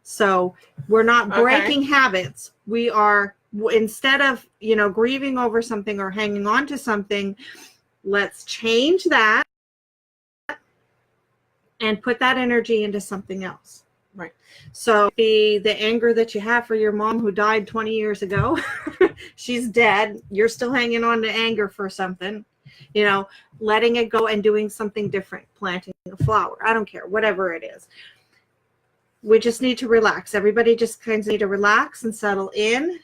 So we're not breaking habits. We are, instead of, grieving over something or hanging on to something, let's change that and put that energy into something else. Right. So the anger that you have for your mom who died 20 years ago, she's dead. You're still hanging on to anger for something, letting it go and doing something different, planting a flower. I don't care, whatever it is. We just need to relax. Everybody just kind of need to relax and settle in,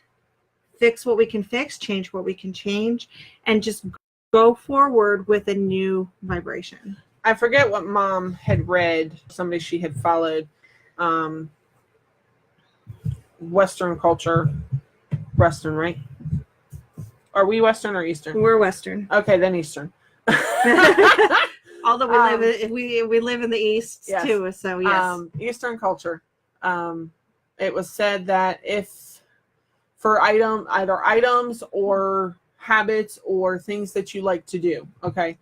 fix what we can fix, change what we can change, and just go forward with a new vibration. I forget what Mom had read, somebody she had followed, Western culture. Western, right? Are we Western or Eastern? We're Western. Okay, then Eastern. Although we live in the East too, so yes. Eastern culture. It was said that if for either items or habits or things that you like to do, okay,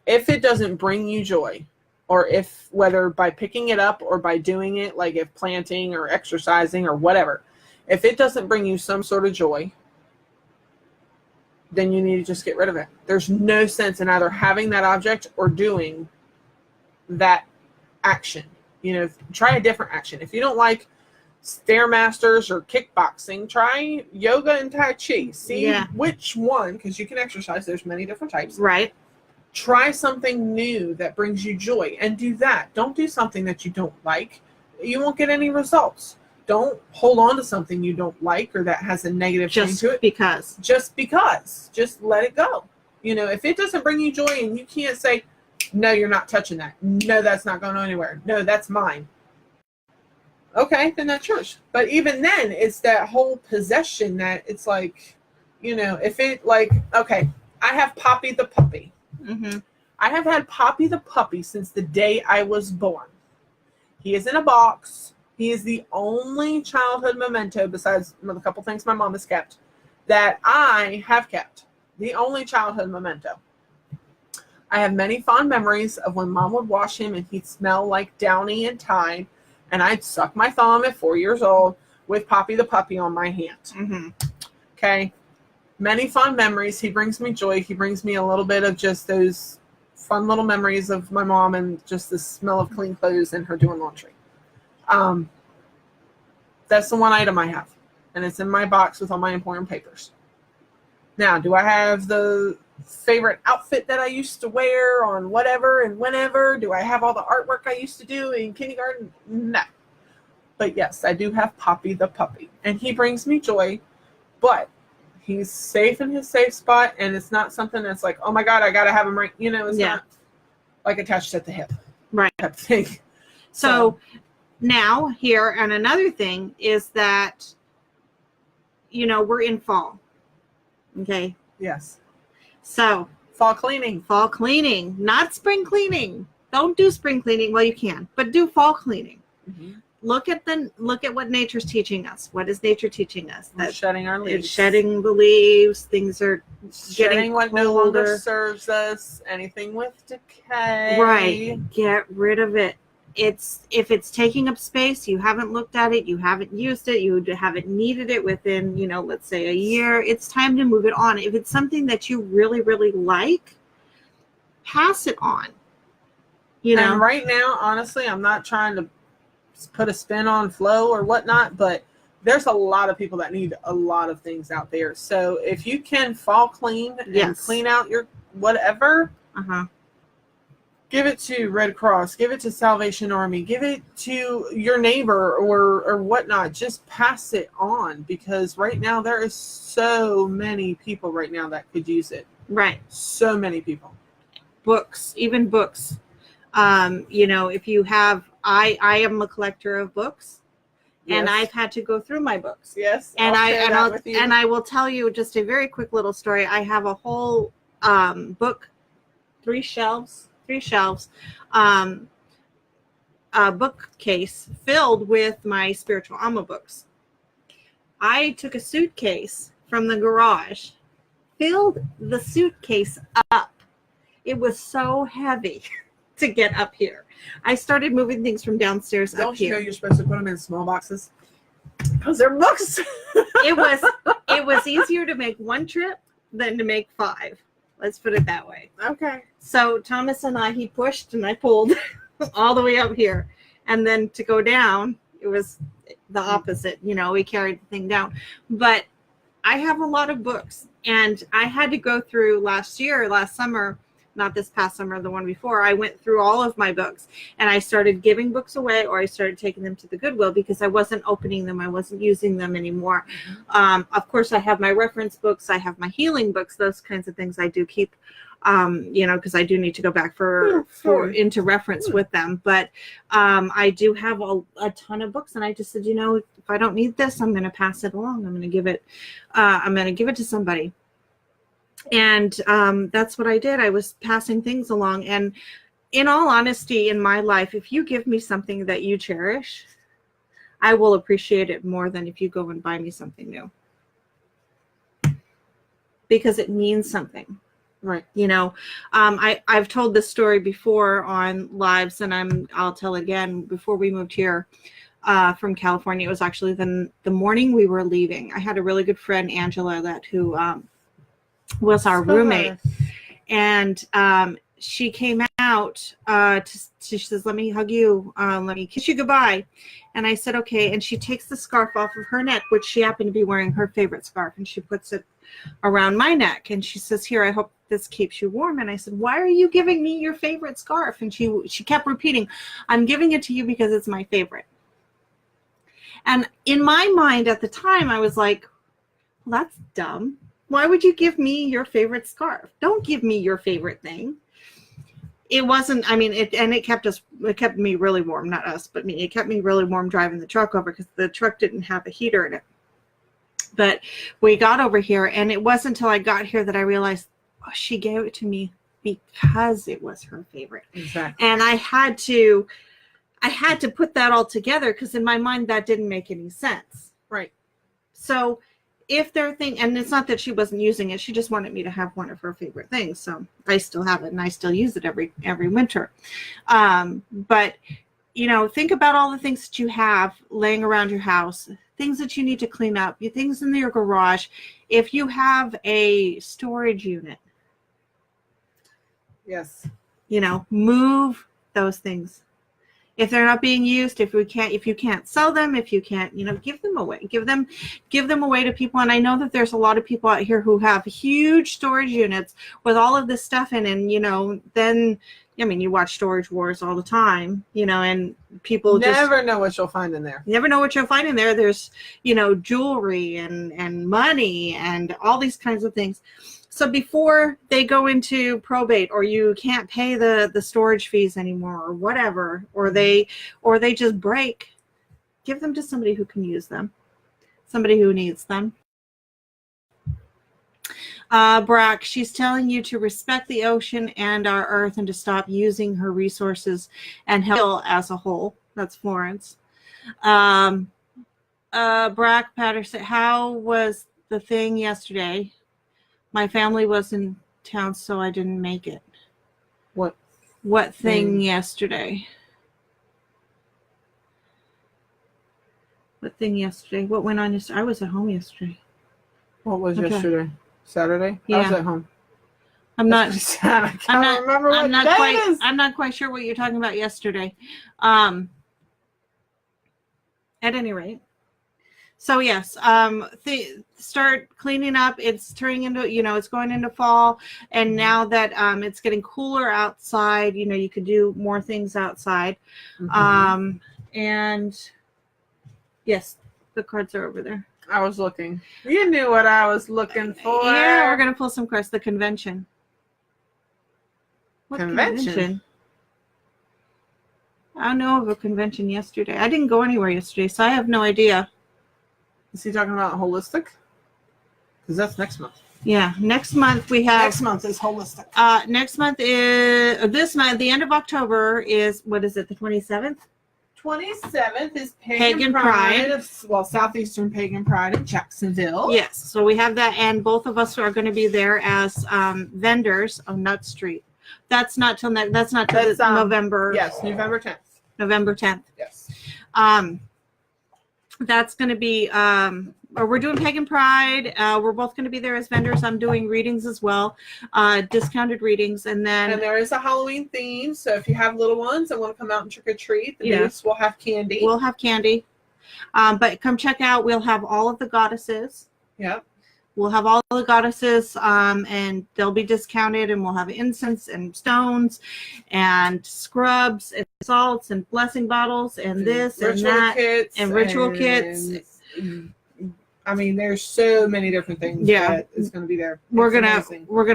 if it doesn't bring you joy, or if whether by picking it up or by doing it, like if planting or exercising or whatever, if it doesn't bring you some sort of joy, then you need to just get rid of it. There's no sense in either having that object or doing that action. Try a different action. If you don't like Stairmasters or kickboxing, try yoga and Tai Chi. See which one, because you can exercise. There's many different types. Right. Try something new that brings you joy and do that. Don't do something that you don't like. You won't get any results. Don't hold on to something you don't like or that has a negative thing to it. Just because. Just let it go. If it doesn't bring you joy and you can't say, no, you're not touching that. No, that's not going anywhere. No, that's mine. Okay, then that's yours. But even then, it's that whole possession that it's like, if it okay, I have Poppy the puppy. Mm-hmm. I have had Poppy the puppy since the day I was born. He is in a box. He is the only childhood memento, besides a couple things my mom has kept, that I have kept. The only childhood memento. I have many fond memories of when Mom would wash him and he'd smell like Downy and Tide, and I'd suck my thumb at 4 years old with Poppy the puppy on my hand. Mm-hmm. Okay? Many fond memories. He brings me joy. He brings me a little bit of just those fun little memories of my mom and just the smell of clean clothes and her doing laundry. That's the one item I have, and it's in my box with all my important papers. Now, do I have the favorite outfit that I used to wear on whatever and whenever? Do I have all the artwork I used to do in kindergarten? No. But yes, I do have Poppy the puppy, and he brings me joy, but he's safe in his safe spot, and it's not something that's like, oh my God, I got to have him right. It's not like attached at the hip. Right. Type thing. So now here, and another thing is that we're in fall. Okay. Yes. So Fall cleaning. Fall cleaning, not spring cleaning. Don't do spring cleaning. Well, you can, but do fall cleaning. Look at what nature's teaching us. What is nature teaching us? We're shedding our leaves. It's shedding the leaves. Things are shedding what no longer colder. serves us. Anything with decay. Right. Get rid of it. If it's taking up space, you haven't looked at it, you haven't used it, you haven't needed it within, let's say a year, it's time to move it on. If it's something that you really, really like, pass it on. And right now, honestly, I'm not trying to put a spin on flow or whatnot, but there's a lot of people that need a lot of things out there. So if you can fall clean and clean out your whatever, give it to Red Cross, give it to Salvation Army, give it to your neighbor or whatnot. Just pass it on, because right now there is so many people right now that could use it. Right. So many people. Books, even books. If you have, I am a collector of books, and I've had to go through my books. Yes. And I will tell you just a very quick little story. I have a whole book, three shelves, a bookcase filled with my spiritual Amma books. I took a suitcase from the garage, filled the suitcase up. It was so heavy to get up here. I started moving things from downstairs up here. Don't you know you're supposed to put them in small boxes? Because they're books. It was easier to make one trip than to make 5. Let's put it that way. Okay. So Thomas and he pushed and I pulled all the way up here. And then to go down, it was the opposite. We carried the thing down. But I have a lot of books. And I had to go through last summer, not this past summer, the one before, I went through all of my books and I started giving books away, or I started taking them to the Goodwill because I wasn't opening them. I wasn't using them anymore. Of course, I have my reference books. I have my healing books, those kinds of things I do keep, because I do need to go back for into reference with them. But I do have a ton of books, and I just said, if I don't need this, I'm going to pass it along. I'm going to give it to somebody. And that's what I did. I was passing things along. And in all honesty, in my life, if you give me something that you cherish, I will appreciate it more than if you go and buy me something new. Because it means something. Right. I've told this story before on lives, and I'll tell it again. Before we moved here from California, it was actually the morning we were leaving. I had a really good friend, Angela, who was our roommate, and she came out she says, let me hug you, let me kiss you goodbye. And I said, okay. And she takes the scarf off of her neck, which she happened to be wearing her favorite scarf, and she puts it around my neck, and she says, here, I hope this keeps you warm. And I said, why are you giving me your favorite scarf? And she kept repeating, I'm giving it to you because it's my favorite. And in my mind at the time, I was like, well, that's dumb. Why would you give me your favorite scarf? Don't give me your favorite thing. It wasn't, it kept me really warm, not us, but me. It kept me really warm driving the truck over because the truck didn't have a heater in it. But we got over here, and it wasn't until I got here that I realized, she gave it to me because it was her favorite. Exactly. And I had to put that all together, because in my mind that didn't make any sense. Right. So if their thing, and it's not that she wasn't using it, she just wanted me to have one of her favorite things. So I still have it, and I still use it every winter. But think about all the things that you have laying around your house, things that you need to clean up, things in your garage. If you have a storage unit, yes, move those things. If they're not being used, if you can't sell them, if you can't, give them away. Give them away to people. And I know that there's a lot of people out here who have huge storage units with all of this stuff in, and then you watch Storage Wars all the time, and people never know what you'll find in there. Never know what you'll find in there. There's, jewelry and money and all these kinds of things. So before they go into probate, or you can't pay the storage fees anymore, or whatever, or they just break, give them to somebody who can use them, somebody who needs them. Brack, she's telling you to respect the ocean and our earth and to stop using her resources and heal as a whole. That's Florence. Brack Patterson, how was the thing yesterday? My family was in town, so I didn't make it. What thing yesterday? What thing yesterday? What went on yesterday? I was at home yesterday. What was yesterday? Saturday? Yeah. I was at home. I'm not remember what day it is. I'm not quite sure what you're talking about yesterday. At any rate. So yes, start cleaning up. It's turning into, it's going into fall, and now that it's getting cooler outside, you could do more things outside. And yes, the cards are over there. I was looking. You knew what I was looking for. Yeah, we're gonna pull some cards. The convention. What convention? I know of a convention yesterday. I didn't go anywhere yesterday, so I have no idea. Is he talking about holistic? Because that's next month. Yeah, next month we have. Next month is holistic. Next month is this month. The end of October is, what is it? The 27th. 27th is Pagan Pride. Southeastern Pagan Pride in Jacksonville. Yes, so we have that, and both of us are going to be there as vendors on Nut Street. That's not till November. Yes, November 10th. November 10th. Yes. That's going to be. We're doing Pagan Pride. We're both going to be there as vendors. I'm doing readings as well, discounted readings, and there is a Halloween theme. So if you have little ones and want to come out and trick or treat, the booths will have candy. We'll have candy, but come check out. We'll have all of the goddesses. Yep. We'll have all the goddesses, and they'll be discounted, and we'll have incense and stones and scrubs and salts and blessing bottles and this and that kits and ritual kits. I mean, there's so many different things that is going to be there. We're gonna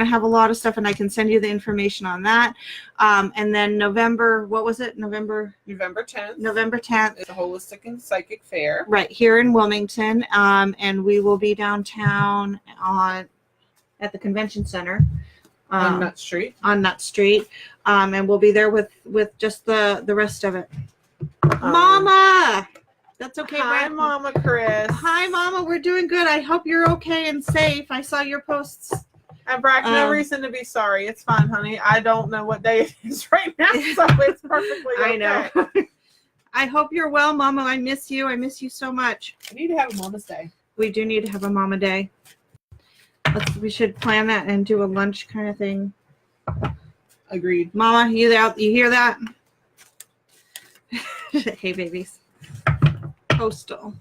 have a lot of stuff, and I can send you the information on that. And then November, what was it? November 10th. November 10th. It's a holistic and psychic fair. Right here in Wilmington, and we will be downtown at the convention center on Nut Street. And we'll be there with just the rest of it. Mama. That's okay. Hi, Mama Chris. Hi, Mama. We're doing good. I hope you're okay and safe. I saw your posts. And Brack, no reason to be sorry. It's fine, honey. I don't know what day it is right now, so it's perfectly okay. I know. I hope you're well, Mama. I miss you. I miss you so much. We need to have a Mama's Day. We do need to have a Mama Day. We should plan that and do a lunch kind of thing. Agreed. Mama, you hear that? Hey, babies. Postal.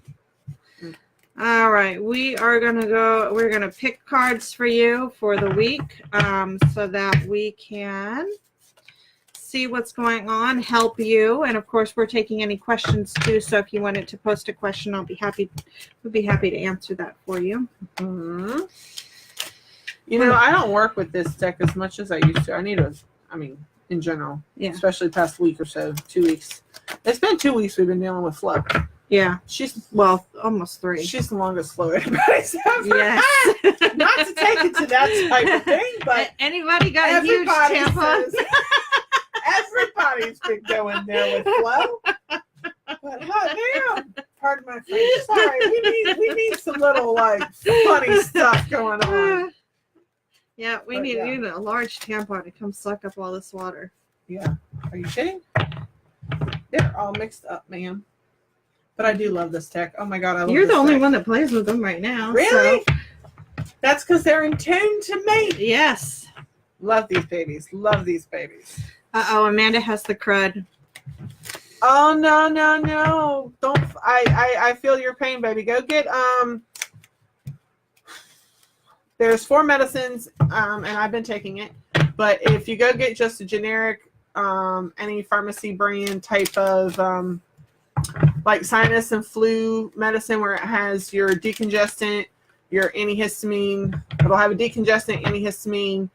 All right, we're gonna pick cards for you for the week, so that we can see what's going on, help you, and of course we're taking any questions too. So if you wanted to post a question, we'd be happy to answer that for you. Mm-hmm. I don't work with this deck as much as I used to. In general, especially past week or so, 2 weeks. It's been 2 weeks we've been dealing with Flo. Yeah, almost 3. She's the longest Flo anybody's ever had. Not to take it to that type of thing, but anybody got a huge tampon? Everybody's been going there with Flo. But hot damn, pardon my French. Sorry, we need some little funny stuff going on. Yeah, we need a large tampon to come suck up all this water. Yeah, are you kidding? They're all mixed up, ma'am. But I do love this deck. Oh my god, I love You're this the only deck. one that plays with them right now. Really? So. That's because they're in tune to me. Yes. Love these babies. Love these babies. Uh-oh, Amanda has the crud. Oh, no. Don't. I feel your pain, baby. Go get, there's 4 medicines, and I've been taking it. But if you go get just a generic, any pharmacy brand type of, sinus and flu medicine where it has your decongestant, your antihistamine. It'll have a decongestant, antihistamine,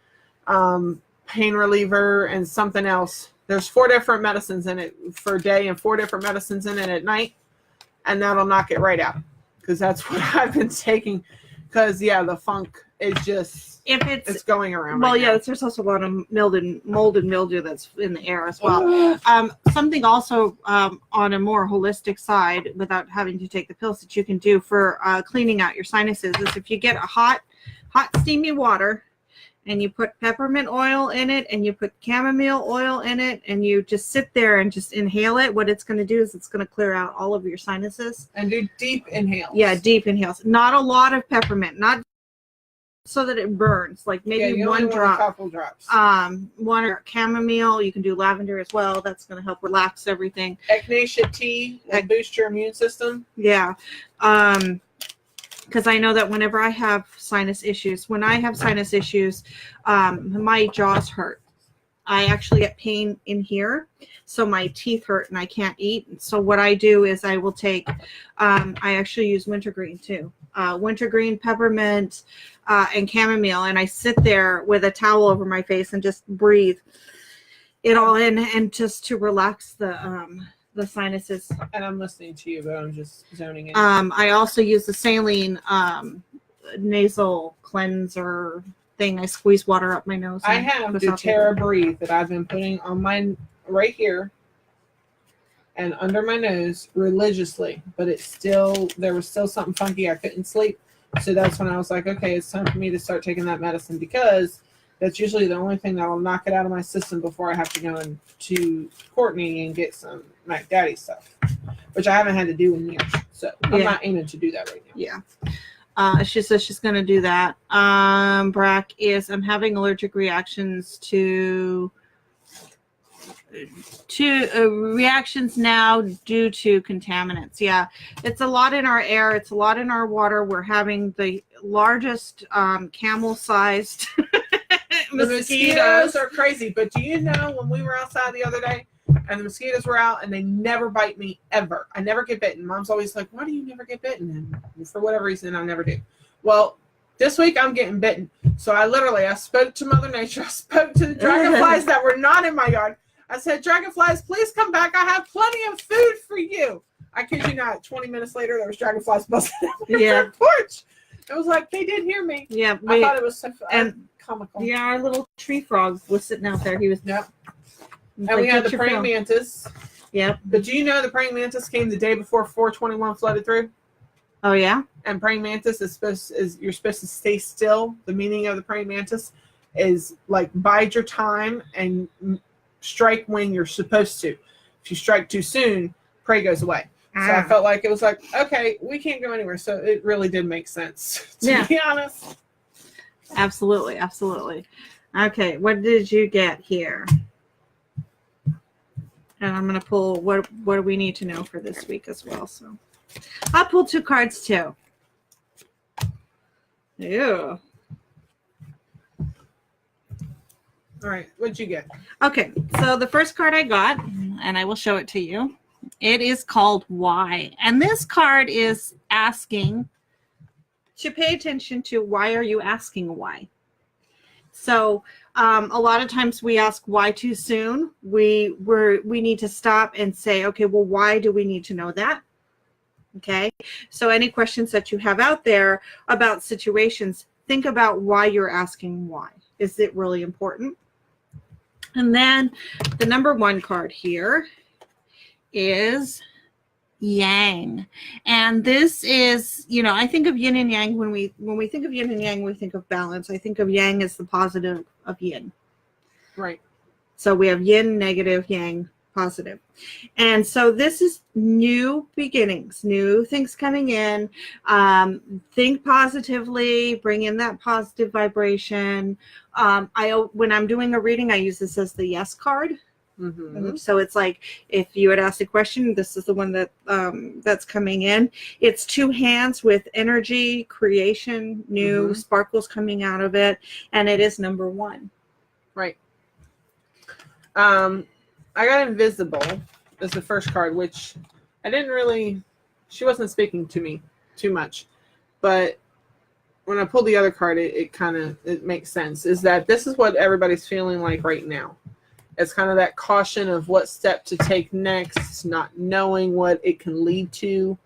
pain reliever, and something else. There's 4 different medicines in it for a day and 4 different medicines in it at night, and that'll knock it right out because that's what I've been taking Because the funk is just If it's going around. well, right yeah, now. there's also a lot of mold and mildew that's in the air as well. Something also on a more holistic side, without having to take the pills, that you can do for cleaning out your sinuses is if you get a hot steamy water and you put peppermint oil in it and you put chamomile oil in it and you just sit there and just inhale it, what it's going to do is it's going to clear out all of your sinuses. And do deep inhales. Yeah, deep inhales. Not a lot of peppermint, not so that it burns, like maybe one drop. A couple drops. One or chamomile. You can do lavender as well. That's going to help relax everything. Echinacea tea will boost your immune system. Yeah. Because I know that whenever I have sinus issues, my jaws hurt. I actually get pain in here, so my teeth hurt and I can't eat. So what I do is I will take, I actually use wintergreen too. Wintergreen, peppermint, and chamomile, and I sit there with a towel over my face and just breathe it all in, and just to relax the sinuses. And I'm listening to you, but I'm just zoning in. I also use the saline nasal cleanser thing. I squeeze water up my nose. I have doTERRA Breathe that I've been putting on my right here and under my nose religiously, but there was still something funky. I couldn't sleep. So that's when I was like, okay, it's time for me to start taking that medicine, because that's usually the only thing that will knock it out of my system before I have to go into Courtney and get some Mac Daddy stuff, which I haven't had to do in years. So I'm not aiming to do that right now. Yeah. She says she's going to do that. Brack is, I'm having allergic reactions to reactions now due to contaminants. Yeah, it's a lot in our air. It's a lot in our water. We're having the largest camel-sized The mosquitoes are crazy. But do you know, when we were outside the other day and the mosquitoes were out, and they never bite me ever. I never get bitten. Mom's always like, why do you never get bitten? And for whatever reason, I never do. Well, this week I'm getting bitten. So I spoke to Mother Nature. I spoke to the dragonflies that were not in my yard. I said, dragonflies, please come back. I have plenty of food for you. I kid you not. 20 minutes later, there was dragonflies busting out my porch. It was like, they did hear me. Yeah. I thought it was so comical. Yeah, our little tree frog was sitting out there. He was. Yep. And we had the praying mantis. Yep. But do you know the praying mantis came the day before 421 flooded through? Oh, yeah? And praying mantis you're supposed to stay still. The meaning of the praying mantis is like bide your time and strike when you're supposed to. If you strike too soon, prey goes away. So I felt like it was like, okay, we can't go anywhere. So it really did make sense, to be honest. Absolutely, absolutely. Okay, what did you get here? And I'm going to pull what do we need to know for this week as well. So I'll pull 2 cards too. Ew. All right, what'd you get? Okay, so the first card I got, and I will show it to you, it is called Why. And this card is asking to pay attention to why are you asking why. So a lot of times we ask why too soon. We need to stop and say, okay, well, why do we need to know that? Okay, so any questions that you have out there about situations, think about why you're asking why. Is it really important? And then the number 1 card here is Yang. And this is, I think of yin and yang. When we think of yin and yang, we think of balance. I think of yang as the positive of yin. Right. So we have yin, negative, yang, positive. And so this is new beginnings, new things coming in. Think positively, bring in that positive vibration. When I'm doing a reading, I use this as the yes card. Mm-hmm. So it's like, if you had asked a question, this is the one that that's coming in. It's 2 hands with energy, creation, new sparkles coming out of it, and it is number 1. Right. I got Invisible as the first card, which I didn't really. She wasn't speaking to me too much, but when I pulled the other card, it makes sense. Is that this is what everybody's feeling like right now. It's kind of that caution of what step to take next, not knowing what it can lead to.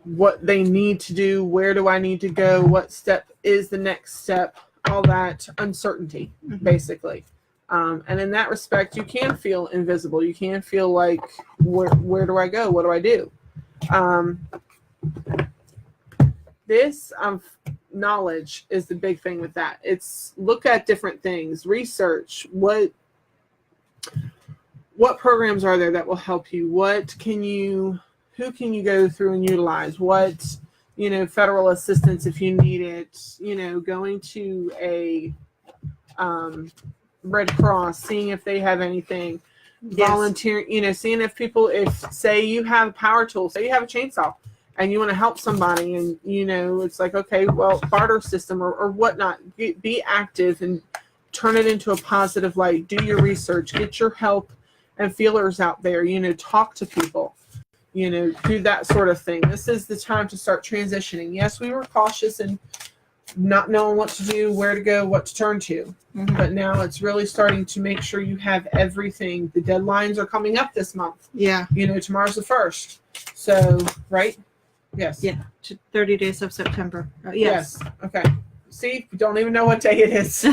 what they need to do, where do I need to go, what step is the next step, all that uncertainty, basically. And in that respect, you can feel invisible. You can feel like, where do I go? What do I do? This knowledge is the big thing with that. It's look at different things, research what programs are there that will help you. Who can you go through and utilize? What, federal assistance if you need it. Going to a Red Cross, seeing if they have anything. Yes. Volunteering, seeing if say you have a power tool, say you have a chainsaw, and you want to help somebody, and it's like, okay, well, barter system or whatnot. Be active and turn it into a positive light. Do your research, get your help and feelers out there. Talk to people. Do that sort of thing. This is the time to start transitioning. Yes, we were cautious and not knowing what to do, where to go, what to turn to. But now it's really starting to make sure you have everything. The deadlines are coming up this month. Yeah. Tomorrow's the 1st. So, right? Yes. Yeah. 30 days of September. Yes. Okay. See, we don't even know what day it is.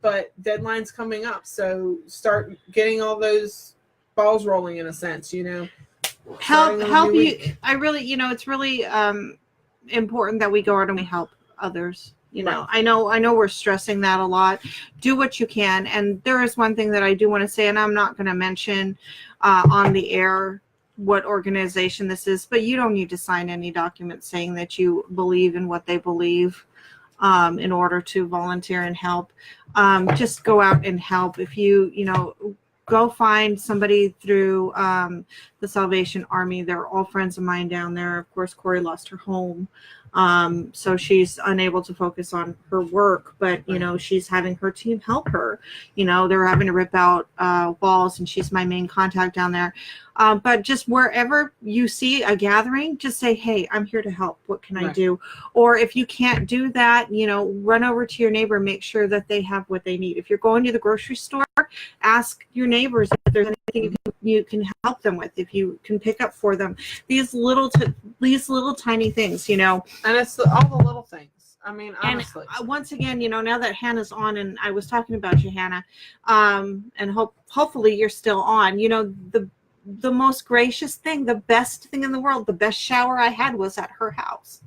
But deadline's coming up. So start getting all those balls rolling in a sense, help you. I really, it's really important that we go out and we help others. Right. I know we're stressing that a lot. Do what you can. And there is one thing that I do want to say, and I'm not going to mention on the air what organization this is, but you don't need to sign any document saying that you believe in what they believe in order to volunteer and help. Just go out and help. If go find somebody through the Salvation Army. They're all friends of mine down there. Of course, Corey lost her home. So she's unable to focus on her work, but, she's having her team help her. They're having to rip out walls, and she's my main contact down there. But just wherever you see a gathering, just say, hey, I'm here to help. What can I do? Or if you can't do that, run over to your neighbor, make sure that they have what they need. If you're going to the grocery store, ask your neighbors if there's anything you can help them with, if you can pick up for them. These little tiny things, And it's all the little things. I mean, honestly. And once again, now that Hannah's on, and I was talking about you, Hannah, and hopefully you're still on, the most gracious thing, the best thing in the world, the best shower I had was at her house.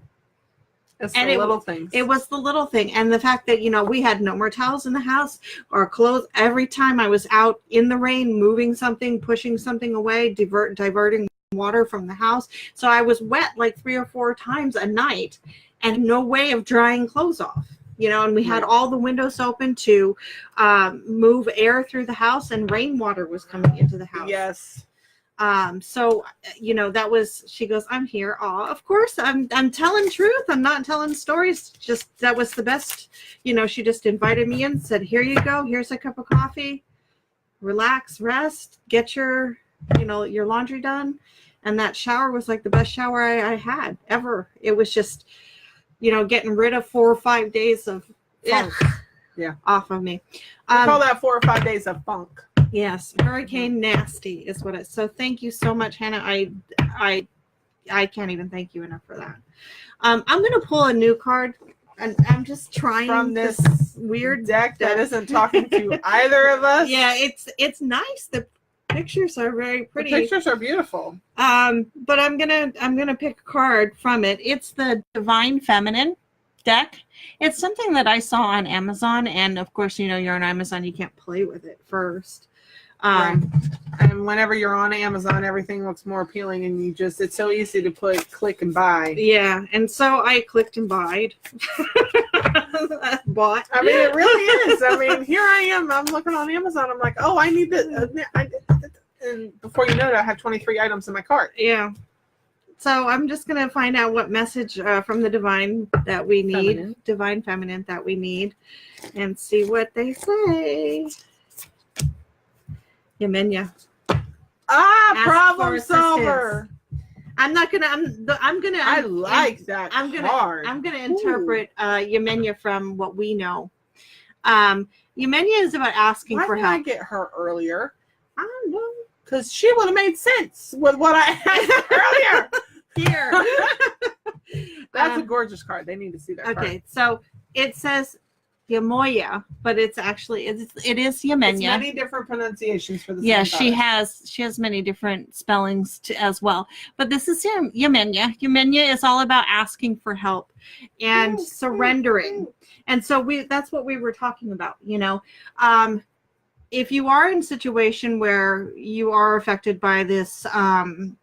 It's the little things. It was the little thing. And the fact that, we had no more towels in the house or clothes. Every time I was out in the rain, moving something, pushing something away, diverting water from the house. So I was wet like 3 or 4 times a night and no way of drying clothes off. And we had all the windows open to move air through the house, and rainwater was coming into the house. Yes. So, that was, she goes, I'm here. Oh, of course I'm telling truth. I'm not telling stories. Just, that was the best, she just invited me in, said, here you go. Here's a cup of coffee, relax, rest, get your laundry done. And that shower was like the best shower I had ever. It was just, getting rid of 4 or 5 days of funk off of me. We call that 4 or 5 days of funk. Yes, hurricane nasty is what it. So thank you so much, Hannah. I can't even thank you enough for that. I'm gonna pull a new card, and I'm just trying from this weird deck that isn't talking to either of us. Yeah, it's nice. The pictures are very pretty. The pictures are beautiful. But I'm gonna pick a card from it. It's the Divine Feminine deck. It's something that I saw on Amazon, and of course, you're on Amazon, you can't play with it first. Right. And whenever you're on Amazon, everything looks more appealing, and it's so easy to click and buy. Yeah, and so I clicked and bought. I mean, it really is. I mean, here I am. I'm looking on Amazon. I'm like, oh, I need this. And before you know it, I have 23 items in my cart. Yeah. So I'm just going to find out what message from the divine that we need, divine feminine that we need, and see what they say. Yemenia. Problem solver. I like that card. I'm gonna interpret Yemenia from what we know. Yemenia is about asking for help. Why didn't I get her earlier? I don't know. Because she would have made sense with what I had earlier. here. That's a gorgeous card. They need to see that Okay, card. so it says Yamoya, but it is It's Yamenya. many different pronunciations for the same Yeah, she goddess. has many different spellings as well. But this is Yamenya. Yamenya is all about asking for help and surrendering. And so that's what we were talking about, you know. If you are in a situation where you are affected by this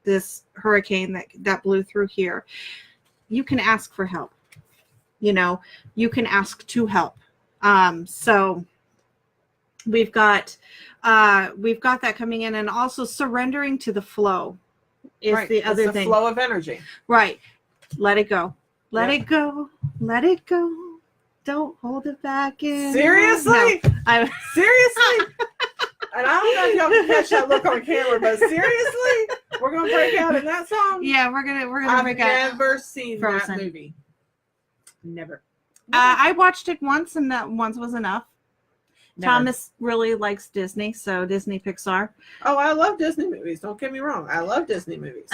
this hurricane that blew through here, you can ask for help. You know, you can ask to help. So we've got that coming in, and also surrendering to the flow is Right. the other It's the thing. flow of energy. Right. Let it go. Let Yep. it go. Let it go. Don't hold it back in. Seriously? No, Seriously? And I don't know if y'all can catch that look on camera, but seriously? We're going to break out in that song? yeah, we're gonna break out. I've never seen Frozen. that movie. Never. I watched it once, and that once was enough. Never. Thomas really likes Disney, so Disney Pixar. Oh, I love Disney movies. Don't get me wrong. I love Disney movies.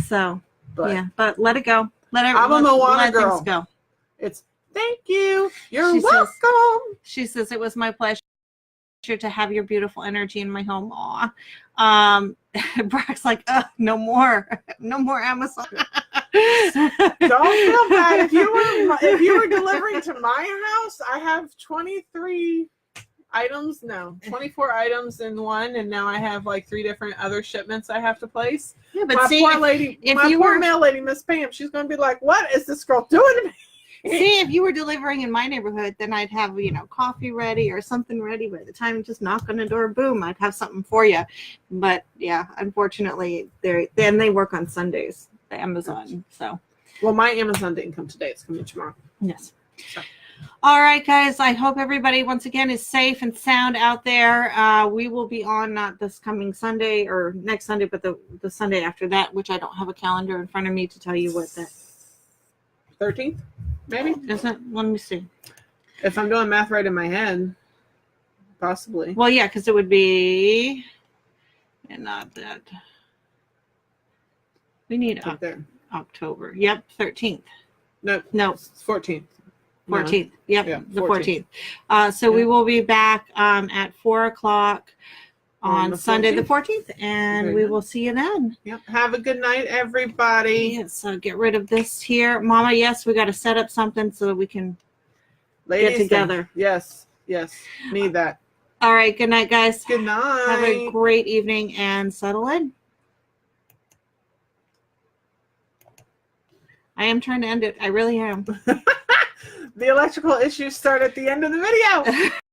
So but yeah, but let it go. I'm a Moana let girl. things go. It's thank you. You're She says- welcome. She says it was my pleasure to have your beautiful energy in my home. Aw. Brock's like, no more Amazon. Don't feel bad. If you were delivering to my house, I have 23 items. No, 24 items in one, and now I have like 3 different other shipments I have to place. Yeah, but My see, poor lady, if my you poor were- mail lady, Miss Pam, she's going to be like, "What is this girl doing to me?" see, if you were delivering in my neighborhood, then I'd have, coffee ready or something ready by the time you just knock on the door, boom, I'd have something for you. But yeah, unfortunately, they work on Sundays, the Amazon. So Well, my Amazon didn't come today. It's coming tomorrow. yes. So. All right, guys. I hope everybody once again is safe and sound out there. We will be on not this coming Sunday or next Sunday, but the Sunday after that, which I don't have a calendar in front of me to tell you what that 13th, maybe. isn't. Let me see. If I'm doing math right in my head, possibly. Well, yeah, because it would be, and not that. We need Up there. October. Yep, 13th. No, No, it's 14th. 14th. Yep, Yeah, the 14th. 14th. So we Yeah. will be back at 4 o'clock On on the Sunday the 14th. 14th, and Very we good. will see you then. Yep. Have a good night, everybody. Yes, so get rid of this here. Mama, yes, we got to set up something so that we can. Ladies, together. Yes. Need that. All right, good night, guys. Good night. Have a great evening and settle in. I am trying to end it. I really am. The electrical issues start at the end of the video.